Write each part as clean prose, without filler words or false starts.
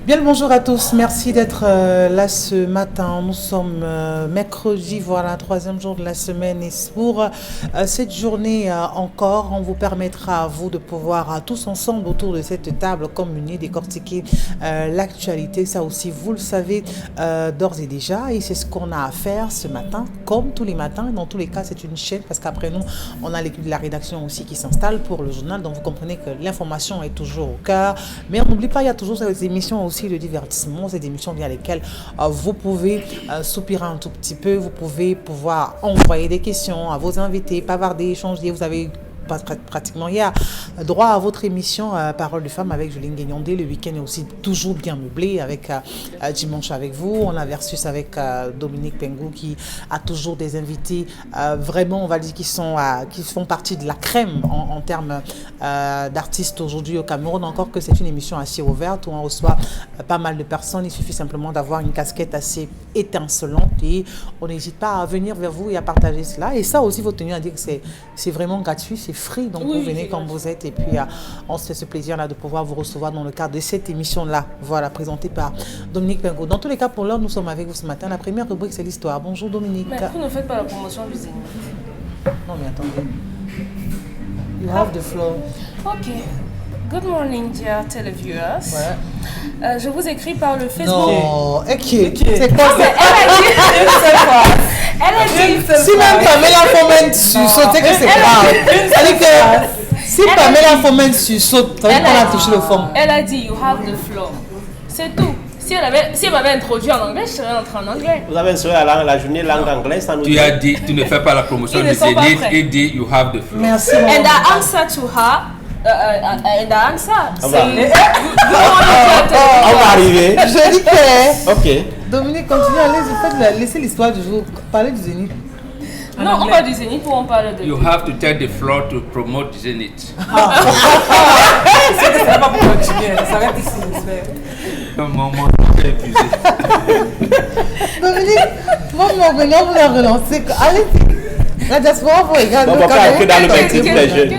Bien le bonjour à tous, merci d'être là ce matin. Nous sommes mercredi, voilà, troisième jour de la semaine. Et pour cette journée encore, on vous permettra à vous de pouvoir tous ensemble autour de cette table communer, décortiquer l'actualité. Ça aussi, vous le savez d'ores et déjà. Et c'est ce qu'on a à faire ce matin, comme tous les matins. Dans tous les cas, c'est une chaîne parce qu'après nous, on a l'équipe de la rédaction aussi qui s'installe pour le journal. Donc vous comprenez que l'information est toujours au cœur. Mais on n'oublie pas, il y a toujours ces émissions aussi de divertissement, c'est des émissions via lesquelles vous pouvez soupirer un tout petit peu, vous pouvez pouvoir envoyer des questions à vos invités, bavarder, échanger. Vous avez pratiquement hier droit à votre émission Parole de femme avec Julien Guignondé. Le week-end est aussi toujours bien meublé avec Dimanche avec vous. On a Versus avec Dominique Pengou qui a toujours des invités vraiment, on va dire, qui font partie de la crème en termes d'artistes aujourd'hui au Cameroun. Encore que c'est une émission assez ouverte où on reçoit pas mal de personnes. Il suffit simplement d'avoir une casquette assez étincelante et on n'hésite pas à venir vers vous et à partager cela. Et ça aussi, il faut tenir à dire que c'est vraiment gratuit, c'est free, donc oui, vous venez comme vous êtes et puis on se fait ce plaisir-là de pouvoir vous recevoir dans le cadre de cette émission-là, voilà, présentée par Dominique Pengou. Dans tous les cas, pour l'heure, nous sommes avec vous ce matin. La première rubrique, c'est l'histoire. Bonjour Dominique. Mais vous ne faites pas la promotion du Zénith. Non mais attendez. You have the floor. Ok. Good morning, dear televiewers. Ouais. Je vous écris par le Facebook. Non, ok. C'est quoi ça? Elle a dit si même Pamela Fomen saute, que c'est grave. C'est-à-dire que si Pamela Fomen saute, ça veut dire qu'on a touché le fond. Elle a dit you have the floor. C'est tout. Si elle m'avait introduit en anglais, je serais entrée en anglais. Vous avez instruit la journée langue anglaise, ça nous Tu as dit, tu ne fais pas la promotion du Zénith et dit you have the floor. Merci. And I answer to her. And I answer. On va arriver. Je dis que. Ok. Dominique, continue, allez, laissez l'histoire du jour. Parlez du Zénith. Non, on parle du Zénith ou on parle de... You have to take the floor to promote Zénith. C'est que ça va pas pour continuer, ça va être ici, j'espère. Maman, j'ai épuisé. Dominique, moi, mon venant vous la relancer. Allez, la diaspora vous regarde. On va pas que dans le vingtième des jeunes.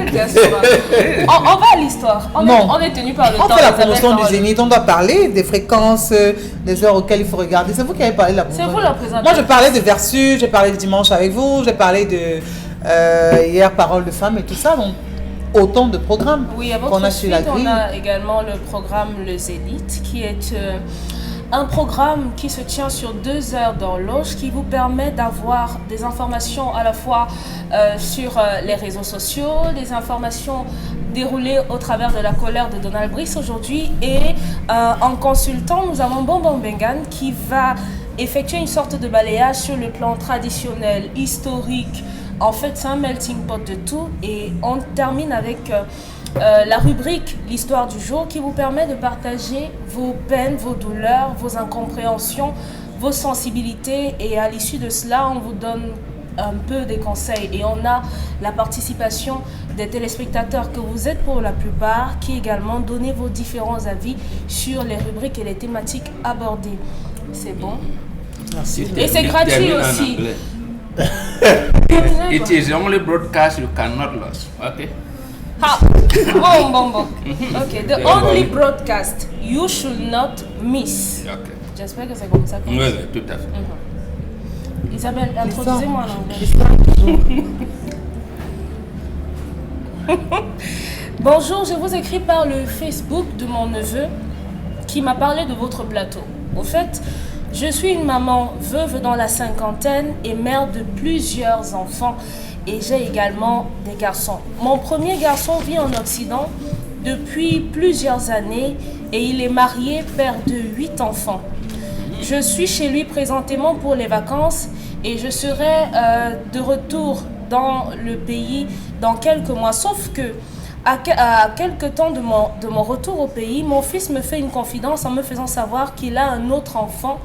On va à l'histoire. On est tenu par le temps. On fait la promotion du Zénith, on doit parler des fréquences, des heures auxquelles il faut regarder. C'est vous qui avez parlé de la promotion. C'est vous la présentatrice. Moi, je parlais de Versus, j'ai parlé de Dimanche avec vous, j'ai parlé de hier Parole de femme et tout ça. Donc, autant de programmes qu'on a sur la grille. On a également le programme Le Zénith, qui est un programme qui se tient sur 2 heures d'horloge, qui vous permet d'avoir des informations à la fois sur les réseaux sociaux, des informations déroulées au travers de la colère de Donald Brice aujourd'hui. Et en consultant, nous avons Bonbon Bengan qui va effectuer une sorte de balayage sur le plan traditionnel, historique. En fait, c'est un melting pot de tout. Et on termine avec la rubrique L'histoire du jour qui vous permet de partager vos peines, vos douleurs, vos incompréhensions, vos sensibilités. Et à l'issue de cela, on vous donne un peu des conseils. Et on a la participation des téléspectateurs que vous êtes pour la plupart, qui également donnent vos différents avis sur les rubriques et les thématiques abordées. C'est bon? Merci. Et c'est gratuit aussi. It is the only broadcast you cannot lose. Okay. Bon. Okay. The only broadcast you should not miss. Okay. J'espère que c'est comme ça. Oui, tout à fait. Isabelle, introduisez-moi en anglais. Bonjour, je vous écris par le Facebook de mon neveu qui m'a parlé de votre plateau. Au fait, je suis une maman veuve dans la cinquantaine et mère de plusieurs enfants et j'ai également des garçons. Mon premier garçon vit en Occident depuis plusieurs années et il est marié, père de 8 enfants. Je suis chez lui présentement pour les vacances et je serai de retour dans le pays dans quelques mois. Sauf que à quelques temps de mon retour au pays, mon fils me fait une confidence en me faisant savoir qu'il a un autre enfant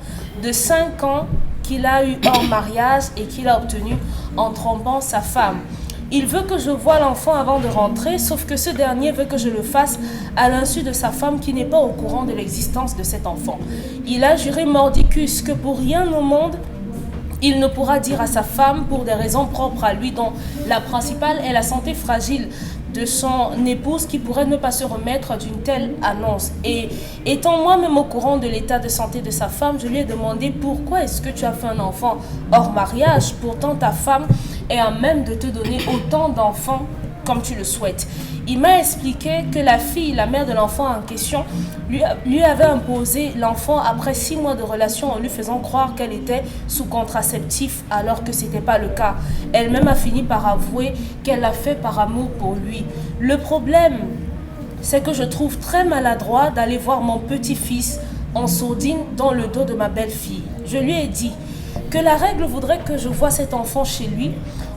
de 5 ans qu'il a eu hors mariage et qu'il a obtenu en trompant sa femme. Il veut que je voie l'enfant avant de rentrer, sauf que ce dernier veut que je le fasse à l'insu de sa femme qui n'est pas au courant de l'existence de cet enfant. Il a juré mordicus que pour rien au monde, il ne pourra dire à sa femme pour des raisons propres à lui, dont la principale est la santé fragile de son épouse qui pourrait ne pas se remettre d'une telle annonce. Et étant moi-même au courant de l'état de santé de sa femme, je lui ai demandé pourquoi est-ce que tu as fait un enfant hors mariage. Pourtant, ta femme est à même de te donner autant d'enfants comme tu le souhaites. Il m'a expliqué que la fille, la mère de l'enfant en question, lui avait imposé l'enfant après 6 mois de relation en lui faisant croire qu'elle était sous contraceptif alors que ce n'était pas le cas. Elle-même a fini par avouer qu'elle l'a fait par amour pour lui. Le problème, c'est que je trouve très maladroit d'aller voir mon petit-fils en sourdine dans le dos de ma belle-fille. Je lui ai dit que la règle voudrait que je voie cet enfant chez lui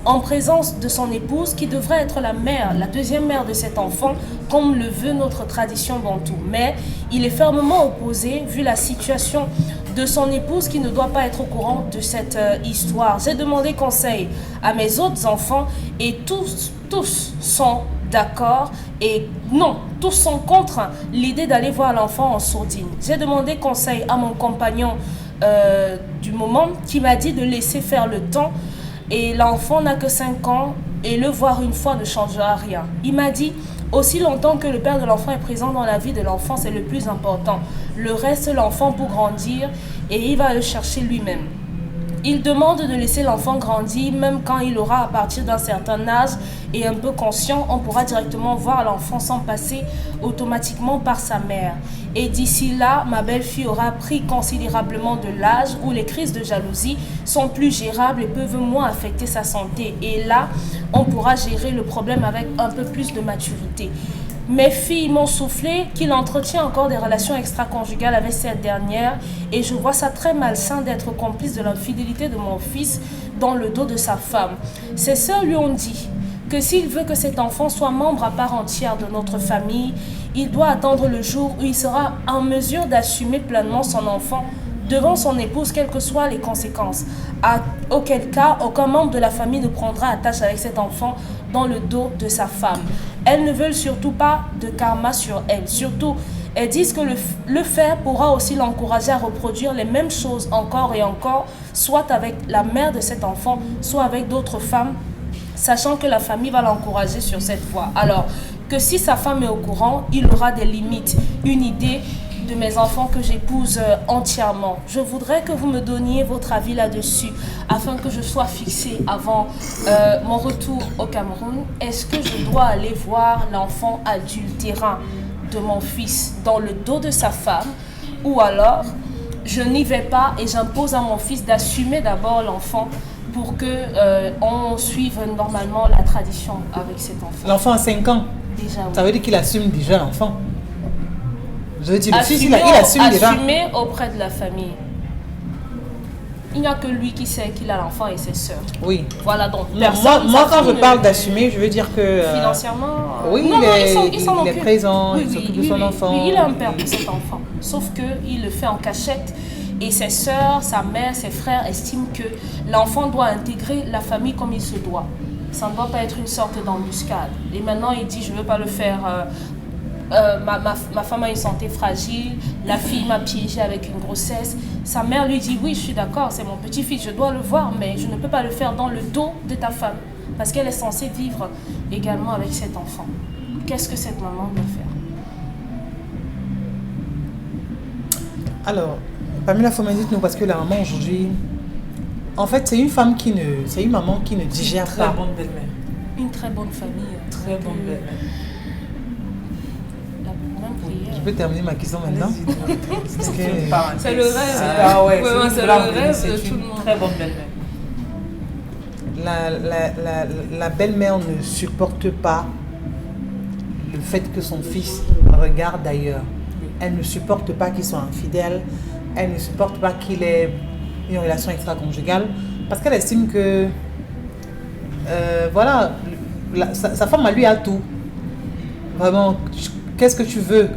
en présence de son épouse qui devrait être la mère, la deuxième mère de cet enfant, comme le veut notre tradition bantoue. Mais il est fermement opposé vu la situation de son épouse qui ne doit pas être au courant de cette histoire. J'ai demandé conseil à mes autres enfants et tous sont d'accord et non, tous sont contre l'idée d'aller voir l'enfant en sourdine. J'ai demandé conseil à mon compagnon du moment qui m'a dit de laisser faire le temps et l'enfant n'a que 5 ans et le voir une fois ne changera rien. Il m'a dit aussi longtemps que le père de l'enfant est présent dans la vie de l'enfant, c'est le plus important. Le reste, l'enfant pour grandir et il va le chercher lui-même. Il demande de laisser l'enfant grandir, même quand il aura à partir d'un certain âge et un peu conscient, on pourra directement voir l'enfant sans passer automatiquement par sa mère. Et d'ici là, ma belle-fille aura pris considérablement de l'âge où les crises de jalousie sont plus gérables et peuvent moins affecter sa santé. Et là, on pourra gérer le problème avec un peu plus de maturité. Mes filles m'ont soufflé qu'il entretient encore des relations extra-conjugales avec cette dernière et je vois ça très malsain d'être complice de l'infidélité de mon fils dans le dos de sa femme. Ses sœurs lui ont dit que s'il veut que cet enfant soit membre à part entière de notre famille, il doit attendre le jour où il sera en mesure d'assumer pleinement son enfant devant son épouse, quelles que soient les conséquences. Auquel cas, aucun membre de la famille ne prendra attache avec cet enfant dans le dos de sa femme. Elles ne veulent surtout pas de karma sur elle. Surtout, elles disent que le faire pourra aussi l'encourager à reproduire les mêmes choses encore et encore, soit avec la mère de cet enfant, soit avec d'autres femmes, sachant que la famille va l'encourager sur cette voie. Alors que si sa femme est au courant, il aura des limites, une idée de mes enfants que j'épouse entièrement. Je voudrais que vous me donniez votre avis là-dessus afin que je sois fixée avant mon retour au Cameroun. Est-ce que je dois aller voir l'enfant adultérin de mon fils dans le dos de sa femme ou alors je n'y vais pas et j'impose à mon fils d'assumer d'abord l'enfant pour que on suive normalement la tradition avec cet enfant. L'enfant a 5 ans. Déjà, oui. Ça veut dire qu'il assume déjà l'enfant. Je veux dire, le fils, il assume déjà. Assumer auprès de la famille. Il n'y a que lui qui sait qu'il a l'enfant et ses sœurs. Oui. Voilà, donc moi quand je parle d'assumer, je veux dire que... financièrement... oui, non, il est présent, oui, il s'occupe de son enfant. Oui, il est un père pour cet enfant. Sauf qu'il le fait en cachette. Et ses sœurs, sa mère, ses frères estiment que l'enfant doit intégrer la famille comme il se doit. Ça ne doit pas être une sorte d'embuscade. Et maintenant, il dit, je ne veux pas le faire... ma femme a une santé fragile, la fille m'a piégé avec une grossesse. Sa mère lui dit, oui, je suis d'accord, c'est mon petit-fils, je dois le voir, mais je ne peux pas le faire dans le dos de ta femme. Parce qu'elle est censée vivre également avec cet enfant. Qu'est-ce que cette maman doit faire? Alors, Pamela, il faut me dire nous parce que la maman aujourd'hui, en fait, c'est une maman qui ne digère pas. Très bonne belle-mère. Une très bonne famille. Très bonne belle-mère. Je peux terminer ma question maintenant. C'est le rêve. Ah ouais, c'est le rêve de tout le monde. Très bonne belle-mère. La belle-mère ne supporte pas le fait que son fils regarde ailleurs. Elle ne supporte pas qu'il soit infidèle. Elle ne supporte pas qu'il ait une relation extra-conjugale parce qu'elle estime que voilà, sa femme à lui a tout. Vraiment, qu'est-ce que tu veux?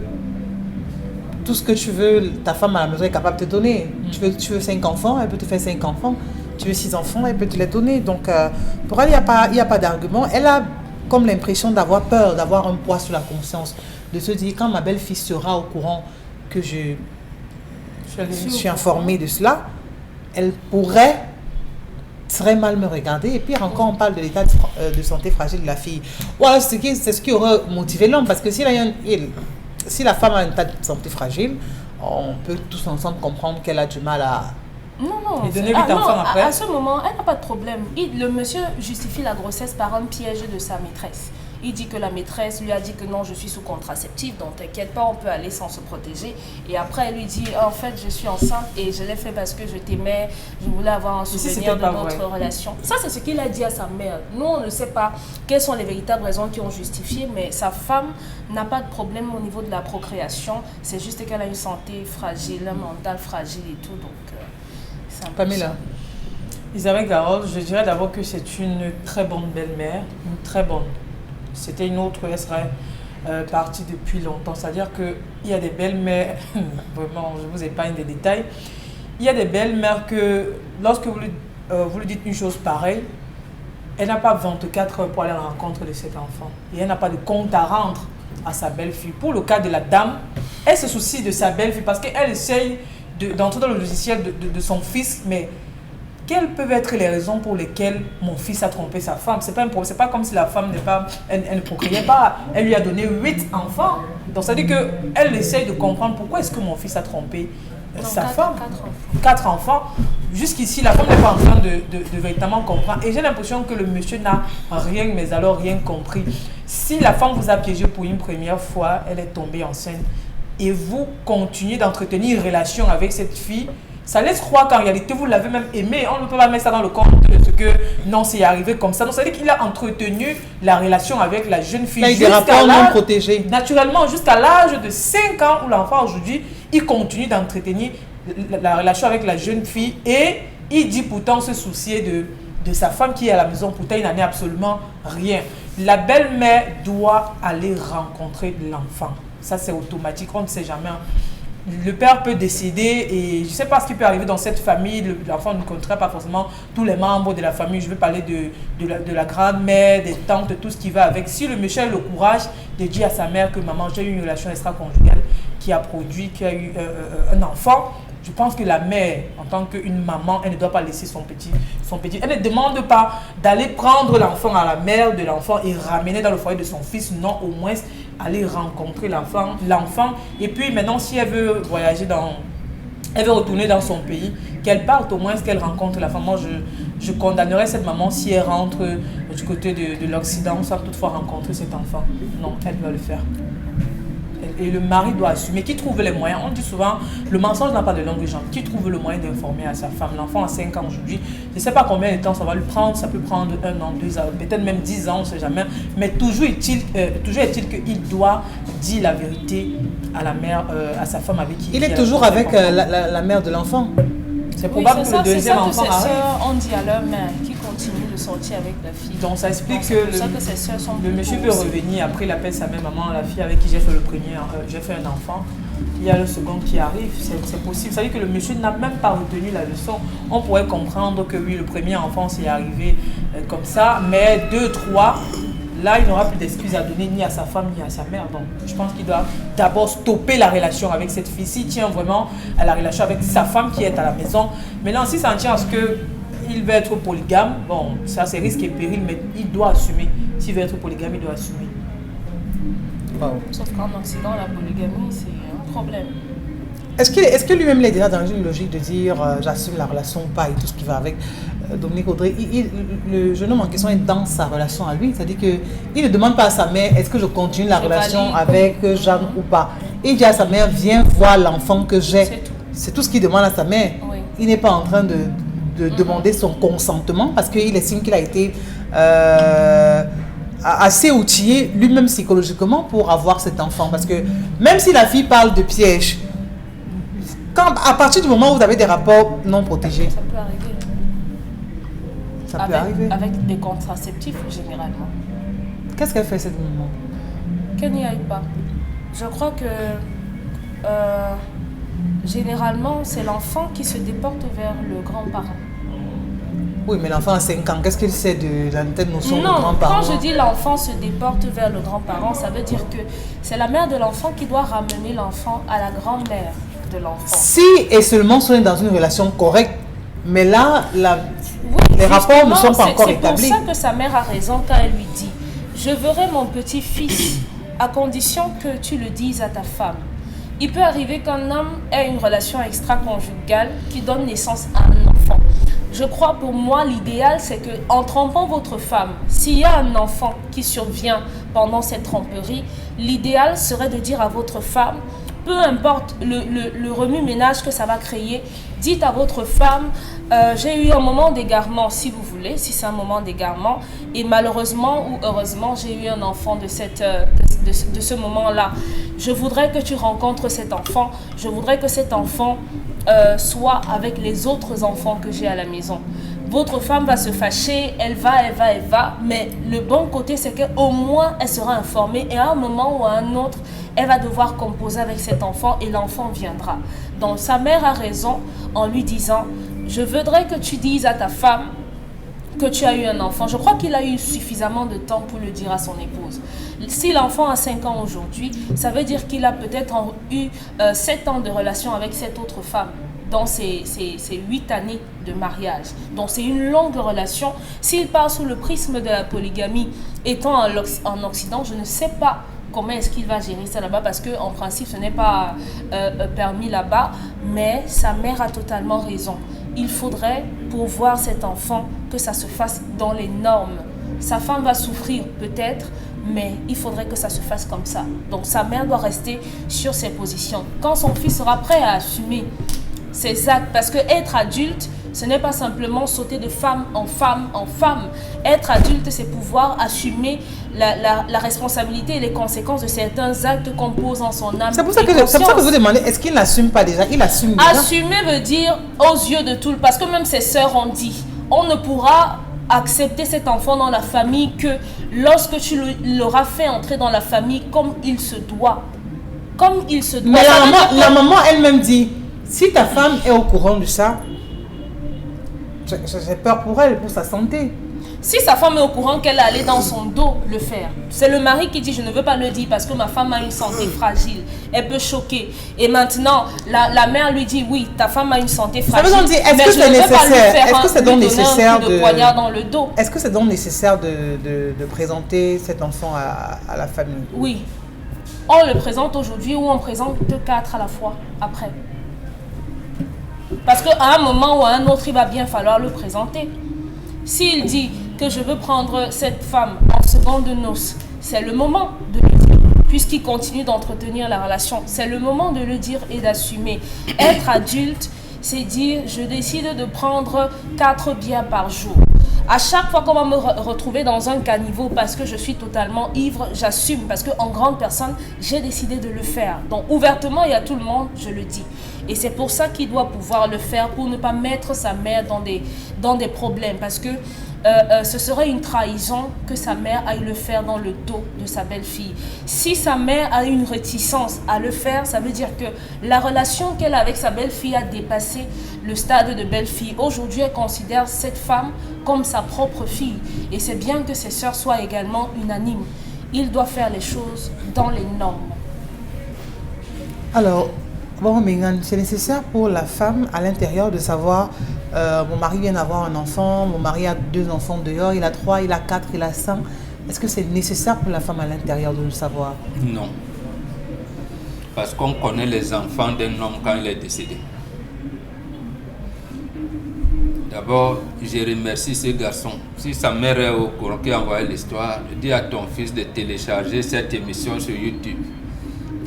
Tout ce que tu veux, ta femme à la maison est capable de te donner. Tu veux 5 enfants, elle peut te faire 5 enfants. Tu veux 6 enfants, elle peut te les donner. Donc, pour elle, il n'y a pas d'argument. Elle a comme l'impression d'avoir peur, d'avoir un poids sur la conscience. De se dire, quand ma belle-fille sera au courant que je suis informée de cela, elle pourrait très mal me regarder. Et puis encore, on parle de l'état de santé fragile de la fille. Voilà, c'est ce qui aurait motivé l'homme. Parce que si la femme a un état de santé fragile, on peut tous ensemble comprendre qu'elle a du mal à... Non. Et donner 8 enfants après. À ce moment, elle n'a pas de problème. Le monsieur justifie la grossesse par un piège de sa maîtresse. Il dit que la maîtresse lui a dit que non, je suis sous contraceptif, donc t'inquiète pas, on peut aller sans se protéger. Et après, elle lui dit, en fait, je suis enceinte et je l'ai fait parce que je t'aimais, je voulais avoir un souvenir de notre relation. Ça, c'est ce qu'il a dit à sa mère. Nous, on ne sait pas quelles sont les véritables raisons qui ont justifié, mais sa femme n'a pas de problème au niveau de la procréation. C'est juste qu'elle a une santé fragile, un mental fragile et tout, donc c'est un peu Pamela. ça. Isabelle Garol, je dirais d'abord que c'est une très bonne belle-mère, une très bonne. C'était une autre, elle serait partie depuis longtemps. C'est-à-dire qu'il y a des belles-mères, vraiment, je vous épargne des détails, il y a des belles-mères que lorsque vous lui dites une chose pareille, elle n'a pas 24 heures pour aller à la rencontre de cet enfant. Et elle n'a pas de compte à rendre à sa belle-fille. Pour le cas de la dame, elle se soucie de sa belle-fille parce qu'elle essaye d'entrer dans le logiciel de son fils, mais quelles peuvent être les raisons pour lesquelles mon fils a trompé sa femme? C'est pas un problème, c'est pas comme si la femme elle ne procréait pas, elle lui a donné 8 enfants. Donc ça veut dire qu'elle essaye de comprendre pourquoi est-ce que mon fils a trompé sa femme. 4 enfants. Jusqu'ici, la femme n'est pas en train de véritablement comprendre. Et j'ai l'impression que le monsieur n'a rien, mais alors rien compris. Si la femme vous a piégé pour une première fois, elle est tombée enceinte, et vous continuez d'entretenir une relation avec cette fille, ça laisse croire qu'en réalité, vous l'avez même aimé. On ne peut pas mettre ça dans le compte de ce que non, c'est arrivé comme ça. Donc, ça veut dire qu'il a entretenu la relation avec la jeune fille. Il y a des rapports non protégés. Naturellement, jusqu'à l'âge de 5 ans où l'enfant aujourd'hui, il continue d'entretenir la relation avec la jeune fille et il dit pourtant se soucier de sa femme qui est à la maison. Pourtant, il n'en est absolument rien. La belle-mère doit aller rencontrer l'enfant. Ça, c'est automatique. On ne sait jamais. Le père peut décider et je ne sais pas ce qui peut arriver dans cette famille. L'enfant ne connaîtrait pas forcément tous les membres de la famille. Je vais parler de la grand-mère, des tantes, tout ce qui va avec. Si le monsieur a le courage de dire à sa mère que maman, j'ai eu une relation extra-conjugale qui a eu un enfant, je pense que la mère, en tant qu'une maman, elle ne doit pas laisser son petit. Elle ne demande pas d'aller prendre l'enfant à la mère de l'enfant et ramener dans le foyer de son fils. Non, au moins aller rencontrer l'enfant. Et puis maintenant, si elle veut voyager elle veut retourner dans son pays, qu'elle parte au moins, qu'elle rencontre la femme. Moi, je condamnerais cette maman si elle rentre du côté de l'Occident sans toutefois rencontrer cet enfant. Non, elle doit le faire. Et le mari doit assumer. Qui trouve les moyens? On dit souvent, le mensonge n'a pas de longue jambe. Qui trouve le moyen d'informer à sa femme? L'enfant a 5 ans aujourd'hui. Je ne sais pas combien de temps ça va lui prendre. Ça peut prendre 1 an, 2 ans, peut-être même 10 ans, on ne sait jamais. Mais toujours est-il qu'il doit dire la vérité à la mère, à sa femme avec qui il est toujours avec la mère de l'enfant. C'est probable que le deuxième enfant arrive. On dit à leur mère qui continue de sortir avec la fille. Donc ça explique que le monsieur peut revenir. Après, il appelle sa mère, maman, la fille avec qui j'ai fait le premier, j'ai fait un enfant. Il y a le second qui arrive, c'est possible. Ça veut dire que le monsieur n'a même pas retenu la leçon. On pourrait comprendre que oui, le premier enfant c'est arrivé comme ça, mais 2, 3, là il n'aura plus d'excuses à donner ni à sa femme ni à sa mère. Donc je pense qu'il doit d'abord stopper la relation avec cette fille. S'il tient vraiment à la relation avec sa femme qui est à la maison. Maintenant, si ça en tient à ce qu'il veut être polygame, bon, ça c'est risque et péril, mais il doit assumer. S'il veut être polygame, il doit assumer. Wow. Sauf qu'en Occident, la polygamie, c'est un problème. Est-ce que lui-même il est déjà dans une logique de dire j'assume la relation ou pas et tout ce qui va avec Dominique Audrey? Le jeune homme en question est dans sa relation à lui, c'est-à-dire qu'il ne demande pas à sa mère est-ce que je continue la relation avec Jeanne ou pas. Il dit à sa mère viens voir l'enfant que j'ai. C'est tout ce qu'il demande à sa mère. Oui. Il n'est pas en train de demander son consentement parce qu'il estime qu'il a été assez outillé lui-même psychologiquement pour avoir cet enfant. Parce que même si la fille parle de piège, à partir du moment où vous avez des rapports non protégés, ça peut arriver. Ça peut arriver. Avec des contraceptifs, généralement. Qu'est-ce qu'elle fait cette maman? Qu'elle n'y aille pas. Je crois que généralement, c'est l'enfant qui se déporte vers le grand-parent. Oui, mais l'enfant a 5 ans. Qu'est-ce qu'il sait de la notion de Non, grand-parent? quand je dis l'enfant se déporte vers le grand-parent, ça veut dire que c'est la mère de l'enfant qui doit ramener l'enfant à la grand-mère de l'enfant. Si et seulement si on est dans une relation correcte, mais là, les rapports ne sont pas encore établis. C'est pour ça que sa mère a raison quand elle lui dit « Je verrai mon petit-fils à condition que tu le dises à ta femme. » Il peut arriver qu'un homme ait une relation extra-conjugale qui donne naissance à un enfant. Je crois pour moi, l'idéal, c'est qu'en trompant votre femme, s'il y a un enfant qui survient pendant cette tromperie, l'idéal serait de dire à votre femme, peu importe le remue-ménage que ça va créer, dites à votre femme, j'ai eu un moment d'égarement, si vous voulez, si c'est un moment d'égarement, et malheureusement ou heureusement, j'ai eu un enfant de ce moment-là. Je voudrais que tu rencontres cet enfant, je voudrais que cet enfant soit avec les autres enfants que j'ai à la maison. Votre femme va se fâcher, elle va, mais le bon côté, c'est qu'au moins, elle sera informée et à un moment ou à un autre, elle va devoir composer avec cet enfant et l'enfant viendra. Donc, sa mère a raison en lui disant, je voudrais que tu dises à ta femme que tu as eu un enfant. Je crois qu'il a eu suffisamment de temps pour le dire à son épouse. Si l'enfant a 5 ans aujourd'hui, ça veut dire qu'il a peut-être eu 7 ans de relation avec cette autre femme dans ces 8 années de mariage. Donc c'est une longue relation. S'il part sous le prisme de la polygamie, étant en Occident, je ne sais pas comment est-ce qu'il va gérer ça là-bas parce qu'en principe, ce n'est pas permis là-bas. Mais sa mère a totalement raison. Il faudrait, pour voir cet enfant, que ça se fasse dans les normes. Sa femme va souffrir peut-être, mais il faudrait que ça se fasse comme ça. Donc sa mère doit rester sur ses positions. Quand son fils sera prêt à assumer ses actes, parce que être adulte, ce n'est pas simplement sauter de femme en femme en femme. Être adulte, c'est pouvoir assumer la responsabilité et les conséquences de certains actes qu'on pose en son âme. C'est pour ça que je vous demandez, est-ce qu'il n'assume pas déjà? Il assume déjà. Assumer veut dire aux yeux de tout, parce que même ses sœurs ont dit, on ne pourra accepter cet enfant dans la famille que lorsque tu l'auras fait entrer dans la famille comme il se doit. Comme il se doit. Mais la maman elle-même dit, si ta femme est au courant de ça, j'ai peur pour elle, pour sa santé. Si sa femme est au courant qu'elle est allée dans son dos le faire, c'est le mari qui dit je ne veux pas le dire parce que ma femme a une santé fragile, elle peut choquer. Et maintenant, la mère lui dit oui, ta femme a une santé fragile. Ça veut dire, est-ce que c'est nécessaire? Est-ce que c'est donc nécessaire de poignard dans le dos? Est-ce que c'est donc nécessaire de présenter cet enfant à la famille? Oui. On le présente aujourd'hui ou on présente 4 à la fois après. Parce qu'à un moment ou à un autre, il va bien falloir le présenter. S'il dit que je veux prendre cette femme en seconde noces, c'est le moment de le dire. Puisqu'il continue d'entretenir la relation, c'est le moment de le dire et d'assumer. Être adulte, c'est dire je décide de prendre 4 bières par jour. À chaque fois qu'on va me retrouver dans un caniveau parce que je suis totalement ivre, j'assume parce qu'en grande personne, j'ai décidé de le faire. Donc ouvertement et à tout le monde, je le dis. Et c'est pour ça qu'il doit pouvoir le faire pour ne pas mettre sa mère dans des problèmes. Parce que ce serait une trahison que sa mère aille le faire dans le dos de sa belle-fille. Si sa mère a une réticence à le faire, ça veut dire que la relation qu'elle a avec sa belle-fille a dépassé le stade de belle-fille. Aujourd'hui, elle considère cette femme comme sa propre fille. Et c'est bien que ses sœurs soient également unanimes. Il doit faire les choses dans les normes. Alors, bon, Megan, c'est nécessaire pour la femme à l'intérieur de savoir mon mari vient d'avoir un enfant, mon mari a 2 enfants dehors, il a 3, il a 4, il a 5. Est-ce que c'est nécessaire pour la femme à l'intérieur de le savoir? Non. Parce qu'on connaît les enfants d'un homme quand il est décédé. D'abord, je remercie ce garçon. Si sa mère est au courant qui a envoyé l'histoire, dis à ton fils de télécharger cette émission sur YouTube.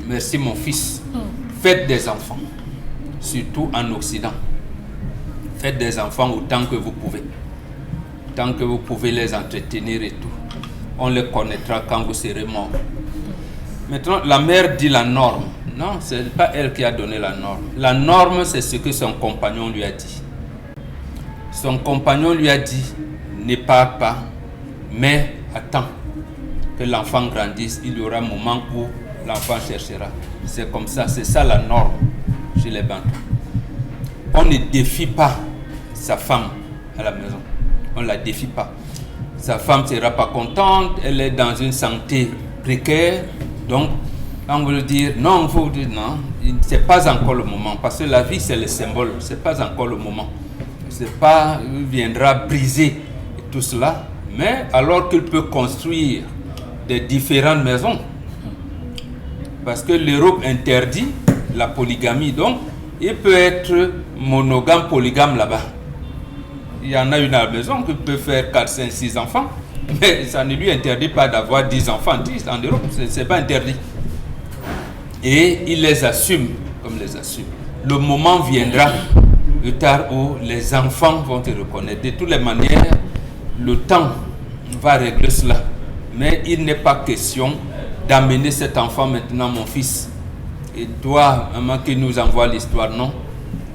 Merci mon fils. Faites des enfants, surtout en Occident. Faites des enfants autant que vous pouvez. Tant que vous pouvez les entretenir et tout. On les connaîtra quand vous serez mort. Maintenant, la mère dit la norme. Non, ce n'est pas elle qui a donné la norme. La norme, c'est ce que son compagnon lui a dit. Son compagnon lui a dit, ne pars pas, mais attends que l'enfant grandisse. Il y aura un moment où l'enfant cherchera. C'est comme ça, c'est ça la norme chez les Bantous. On ne défie pas sa femme à la maison. On ne la défie pas. Sa femme ne sera pas contente, elle est dans une santé précaire. Donc, on veut dire, non, il faut dire non, ce n'est pas encore le moment. Parce que la vie, c'est le symbole, ce n'est pas encore le moment. c'est pas viendra briser tout cela, mais alors qu'il peut construire des différentes maisons, parce que l'Europe interdit la polygamie, donc il peut être monogame, polygame là-bas. Il y en a une à la maison qui peut faire 4, 5, 6 enfants, mais ça ne lui interdit pas d'avoir 10 enfants, 10 en Europe, c'est pas interdit. Et il les assume, comme les assume. Le moment viendra, plus tard, où les enfants vont te reconnaître. De toutes les manières, le temps va régler cela. Mais il n'est pas question d'amener cet enfant maintenant, mon fils. Et toi, maman qui nous envoie l'histoire, non?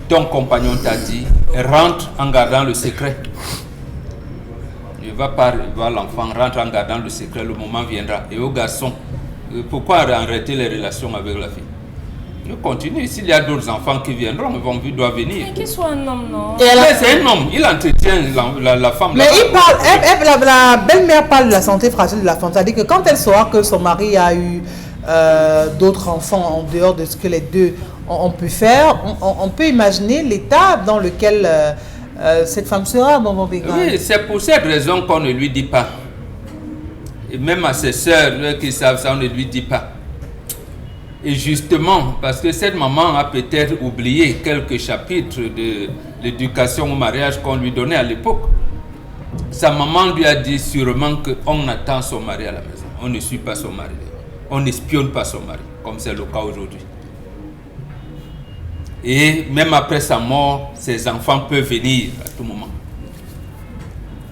Ton compagnon t'a dit, rentre en gardant le secret. Ne va pas voir l'enfant, rentre en gardant le secret, le moment viendra. Et au garçon, pourquoi arrêter les relations avec la fille? Nous continuons. S'il y a d'autres enfants qui viendront, ils doivent venir. Mais qu'il soit un homme, non? C'est un homme, il entretient la femme. Mais il parle, la belle-mère parle de la santé fragile de la femme. C'est-à-dire que quand elle saura que son mari a eu d'autres enfants en dehors de ce que les deux ont pu faire, on peut imaginer l'état dans lequel cette femme sera, Maman Béguin. Oui, c'est pour cette raison qu'on ne lui dit pas. Et même à ses sœurs qui savent ça, on ne lui dit pas. Et justement, parce que cette maman a peut-être oublié quelques chapitres de l'éducation au mariage qu'on lui donnait à l'époque. Sa maman lui a dit sûrement qu'on attend son mari à la maison. On ne suit pas son mari. On n'espionne pas son mari, comme c'est le cas aujourd'hui. Et même après sa mort, ses enfants peuvent venir à tout moment.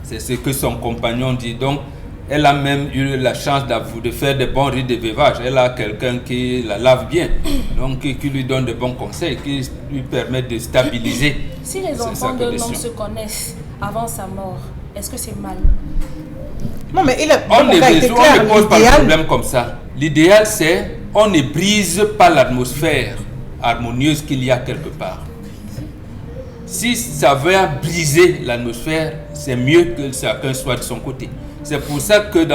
C'est ce que son compagnon dit. Donc, elle a même eu la chance de faire des bons rites de veuvage. Elle a quelqu'un qui la lave bien, donc qui lui donne de bons conseils, qui lui permet de stabiliser. Si les enfants d'un homme se connaissent avant sa mort, est-ce que c'est mal? Non, mais on ne pose pas de problème comme ça. L'idéal, c'est on ne brise pas l'atmosphère harmonieuse qu'il y a quelque part. Si ça veut briser l'atmosphère, c'est mieux que chacun soit de son côté. C'est pour ça que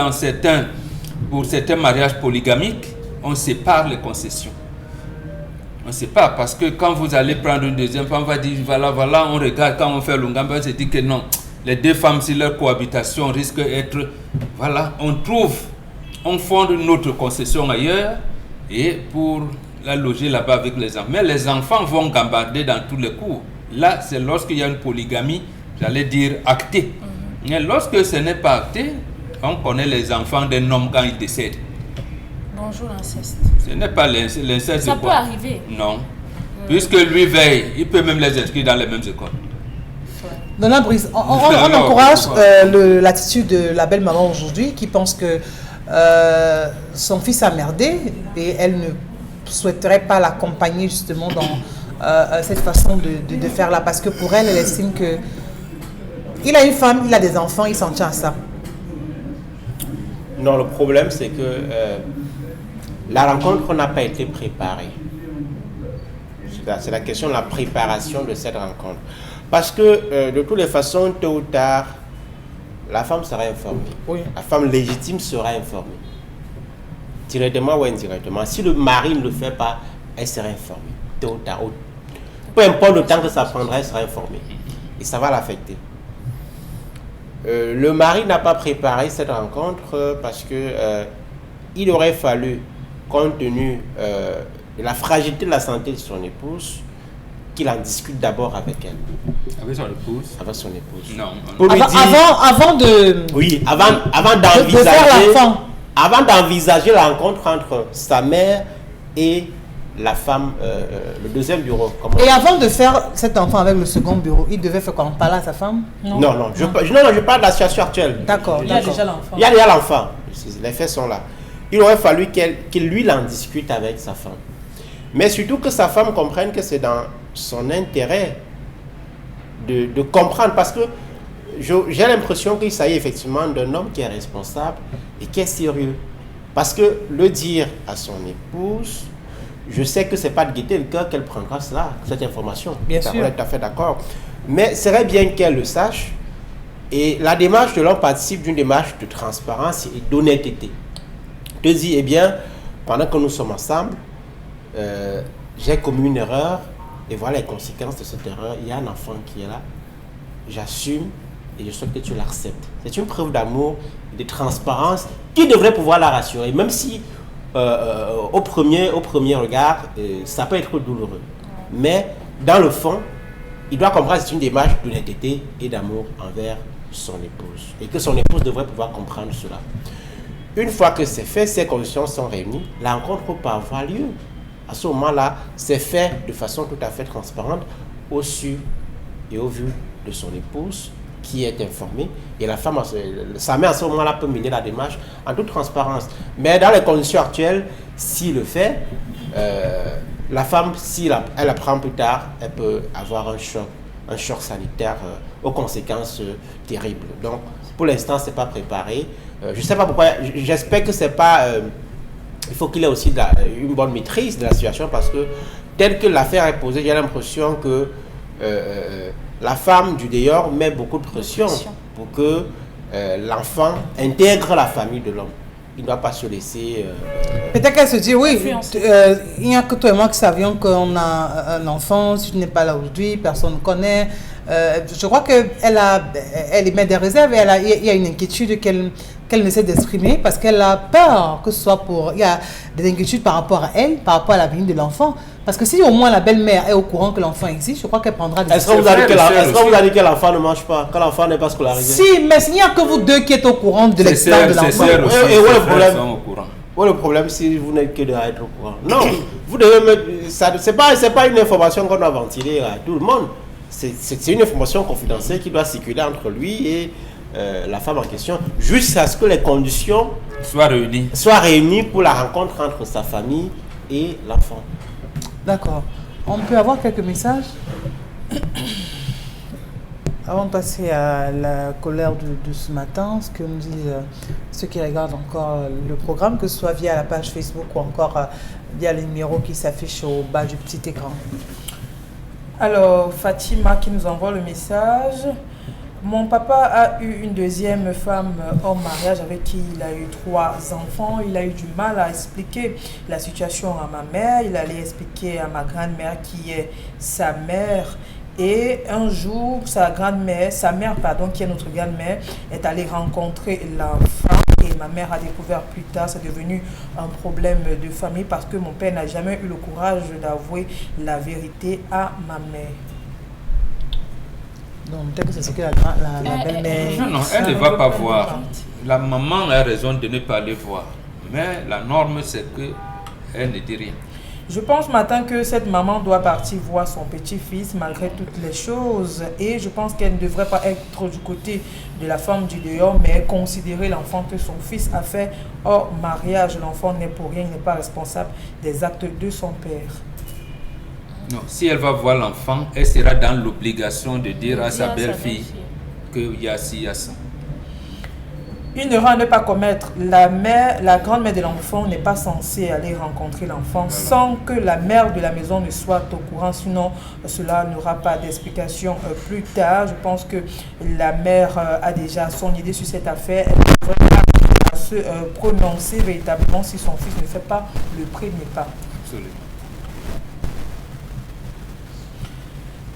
pour certains mariages polygamiques, on sépare les concessions. On sépare parce que quand vous allez prendre une deuxième femme, on va dire voilà, on regarde quand on fait l'ongamba, on se dit que non, les deux femmes, si leur cohabitation risque d'être, voilà, on fonde notre concession ailleurs et pour la loger là-bas avec les enfants. Mais les enfants vont gambarder dans tous les cours. Là, c'est lorsqu'il y a une polygamie, j'allais dire actée. Mais lorsque ce n'est pas acté, on connaît les enfants d'un homme quand il décède. Bonjour l'inceste. Ce n'est pas l'inceste. Ça peut arriver. Non. Puisque lui veille, il peut même les inscrire dans les mêmes écoles. Donna Brice, on encourage l'attitude de la belle maman aujourd'hui qui pense que son fils a merdé et elle ne souhaiterait pas l'accompagner justement dans cette façon de faire là, parce que pour elle, elle estime que il a une femme, il a des enfants, il s'en tient à ça. Non, le problème c'est que la rencontre n'a pas été préparée. C'est la question de la préparation de cette rencontre. Parce que de toutes les façons, tôt ou tard, la femme sera informée. Oui. La femme légitime sera informée. Directement ou indirectement. Si le mari ne le fait pas, elle sera informée. Tôt ou tard. Peu importe le temps que ça prendra, elle sera informée. Et ça va l'affecter. Le mari n'a pas préparé cette rencontre parce que il aurait fallu, compte tenu de la fragilité de la santé de son épouse, qu'il en discute d'abord avec elle. Avec son épouse? Avec son épouse. Non. Pour lui dire, avant de... Oui, avant d'envisager la rencontre entre sa mère et la femme, le deuxième bureau. Et avant de faire cet enfant avec le second bureau, il devait faire quoi? En parler à sa femme? Non, je parle de la situation actuelle. D'accord. Il y a déjà l'enfant. Il y a déjà l'enfant. Les faits sont là. Il aurait fallu qu'il lui en discute avec sa femme. Mais surtout que sa femme comprenne que c'est dans son intérêt de comprendre. Parce que j'ai l'impression qu'il s'agit effectivement d'un homme qui est responsable et qui est sérieux. Parce que le dire à son épouse, je sais que ce n'est pas de gaieté le cœur qu'elle prendra cette information. Bien sûr. On est tout à fait d'accord. Mais c'est serait bien qu'elle le sache. Et la démarche de l'homme participe d'une démarche de transparence et d'honnêteté. De dire, eh bien, pendant que nous sommes ensemble, j'ai commis une erreur, et voilà les conséquences de cette erreur. Il y a un enfant qui est là, j'assume et je souhaite que tu l'acceptes. C'est une preuve d'amour et de transparence qui devrait pouvoir la rassurer, même si au premier regard, ça peut être douloureux. Mais dans le fond, il doit comprendre que c'est une démarche d'honnêteté et d'amour envers son épouse. Et que son épouse devrait pouvoir comprendre cela. Une fois que c'est fait, ces conditions sont réunies, la rencontre peut pas avoir lieu. À ce moment-là, c'est fait de façon tout à fait transparente au su et au vu de son épouse qui est informée. Et la femme, sa mère à ce moment-là peut mener la démarche en toute transparence. Mais dans les conditions actuelles, s'il le fait, la femme, si elle apprend plus tard, elle peut avoir un choc sanitaire aux conséquences terribles. Donc, pour l'instant, c'est pas préparé. Je ne sais pas pourquoi. J'espère que c'est pas. Il faut qu'il ait aussi une bonne maîtrise de la situation parce que tel que l'affaire est posée, j'ai l'impression que la femme du dehors met beaucoup de pression pour que l'enfant intègre la famille de l'homme. Il ne doit pas se laisser... Peut-être qu'elle se dit, oui, il n'y a que toi et moi qui savions qu'on a un enfant, si tu n'es pas là aujourd'hui, personne ne connaît. Je crois qu'elle émet des réserves et il y a une inquiétude qu'elle essaie d'exprimer parce qu'elle a peur que ce soit il y a des inquiétudes par rapport à elle, par rapport à l'avenir de l'enfant. Parce que si au moins la belle-mère est au courant que l'enfant existe, je crois qu'elle prendra des... Est-ce que vous avez dit que l'enfant ne mange pas, que l'enfant n'est pas scolarisé? Si, mais il n'y a que vous deux qui êtes au courant de l'existence de l'enfant. Et où est le problème? Où est le problème si vous n'êtes que de être au courant? Non, vous devez mettre... C'est pas une information qu'on doit ventiler à tout le monde. C'est une information confidentielle qui doit circuler entre lui et la femme en question, jusqu'à ce que les conditions soient réunies pour la rencontre entre sa famille et l'enfant. D'accord. On peut avoir quelques messages avant de passer à la colère de ce matin, ce que nous disent ceux qui regardent encore le programme, que ce soit via la page Facebook ou encore via les numéros qui s'affichent au bas du petit écran. Alors, Fatima qui nous envoie le message. Mon papa a eu une deuxième femme hors mariage avec qui il a eu 3 enfants. Il a eu du mal à expliquer la situation à ma mère. Il allait expliquer à ma grand-mère qui est sa mère. Et un jour, sa mère, qui est notre grand-mère, est allée rencontrer l'enfant. Et ma mère a découvert plus tard, c'est devenu un problème de famille parce que mon père n'a jamais eu le courage d'avouer la vérité à ma mère. Donc peut-être que c'est ce que la belle-mère... Non, elle ne va pas voir. La maman a raison de ne pas les voir. Mais la norme, c'est qu'elle ne dit rien. Je pense maintenant que cette maman doit partir voir son petit-fils malgré toutes les choses. Et je pense qu'elle ne devrait pas être du côté de la femme du dehors, mais considérer l'enfant que son fils a fait hors mariage. L'enfant n'est pour rien, il n'est pas responsable des actes de son père. Non, si elle va voir l'enfant, elle sera dans l'obligation de dire à sa belle-fille qu'il y a ci, il y a ça. Une erreur à ne pas commettre. La grand-mère de l'enfant n'est pas censée aller rencontrer l'enfant sans que la mère de la maison ne soit au courant. Sinon, cela n'aura pas d'explication plus tard. Je pense que la mère a déjà son idée sur cette affaire. Elle devrait pas se prononcer véritablement si son fils ne fait pas le premier pas. Absolument.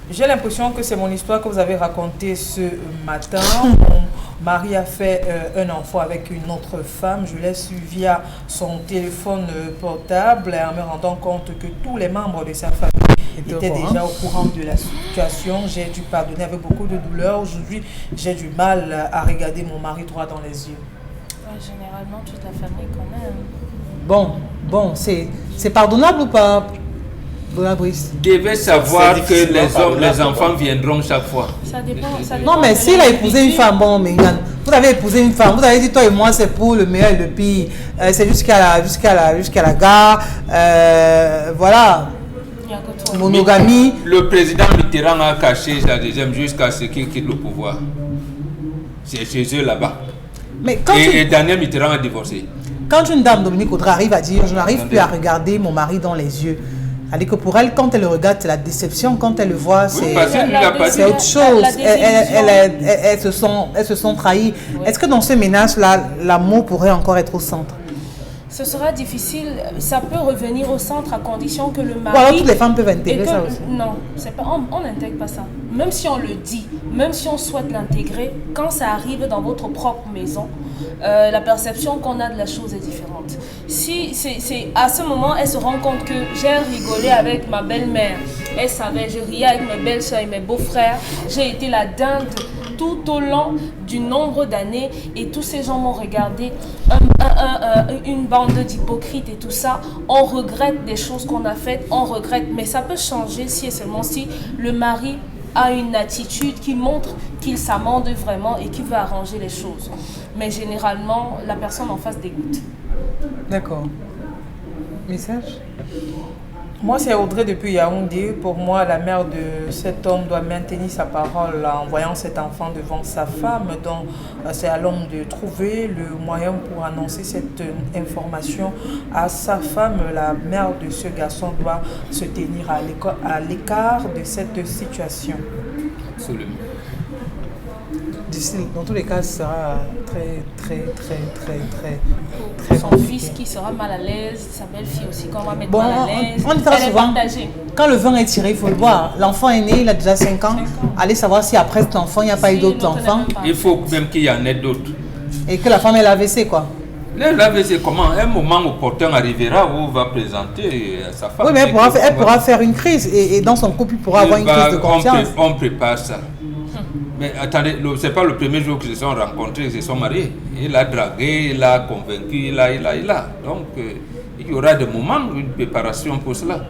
J'ai l'impression que c'est mon histoire que vous avez racontée ce matin. Mon mari a fait un enfant avec une autre femme. Je l'ai su via son téléphone portable en me rendant compte que tous les membres de sa famille étaient déjà au courant de la situation. J'ai dû pardonner avec beaucoup de douleur. Aujourd'hui, j'ai du mal à regarder mon mari droit dans les yeux. Ouais, généralement, toute la famille quand même. Bon, c'est pardonnable ou pas? Vous devez savoir que les enfants viendront chaque fois. Ça dépend non, mais s'il a épousé une femme, bon, Mégane, vous avez épousé une femme, vous avez dit toi et moi c'est pour le meilleur et le pire. C'est jusqu'à la gare. Voilà. Monogamie. Le président Mitterrand a caché sa deuxième jusqu'à ce qu'il quitte le pouvoir. C'est chez eux là-bas. Et Daniel Mitterrand a divorcé. Quand une dame, Dominique Audrey, arrive à dire je n'arrive plus à regarder mon mari dans les yeux. C'est-à-dire que pour elle, quand elle le regarde, c'est la déception. Quand elle le voit, c'est autre chose. Elles se sont trahies. Oui. Est-ce que dans ce ménage-là, l'amour pourrait encore être au centre? ce sera difficile. Ça peut revenir au centre à condition que le Ou mari... alors toutes les femmes peuvent intégrer ça aussi. Non, on n'intègre pas ça. Même si on le dit, même si on souhaite l'intégrer, quand ça arrive dans votre propre maison, la perception qu'on a de la chose est différente. Si c'est à ce moment, elle se rend compte que j'ai rigolé avec ma belle-mère, elle savait, je riais avec mes belles-sœurs et mes beaux-frères, j'ai été la dinde tout au long du nombre d'années et tous ces gens m'ont regardé, une bande d'hypocrites et tout ça. On regrette des choses qu'on a faites, on regrette, mais ça peut changer si et seulement si le mari a une attitude qui montre qu'il s'amende vraiment et qu'il veut arranger les choses. Mais généralement, la personne en face dégoûte. D'accord. Message? Moi, c'est Audrey depuis Yaoundé. Pour moi, la mère de cet homme doit maintenir sa parole en voyant cet enfant devant sa femme. Donc, c'est à l'homme de trouver le moyen pour annoncer cette information à sa femme. La mère de ce garçon doit se tenir à l'écart de cette situation. Absolument. Dans tous les cas, ce sera très Son compliqué. fils qui sera mal à l'aise, sa belle-fille aussi qu'on va mettre Bon, mal à l'aise. on dit Elle est souvent, partagée. quand le vin est tiré, il faut le boire. L'enfant est né, il a déjà 5 ans. Allez savoir si après cet enfant, il n'y a pas eu d'autres l'autre enfants. n'a même pas. Il faut même qu'il y en ait d'autres. Et que la femme ait l'AVC, quoi. C'est comment un moment opportun arrivera où on va présenter à sa femme. Oui, mais elle pourra faire une crise. Et dans son couple, il pourra avoir une crise de confiance. On prépare ça. Mais attendez, ce n'est pas le premier jour qu'ils se sont rencontrés, ils se sont mariés. Il a dragué, il a convaincu, il a. Donc, il y aura des moments, une préparation pour cela.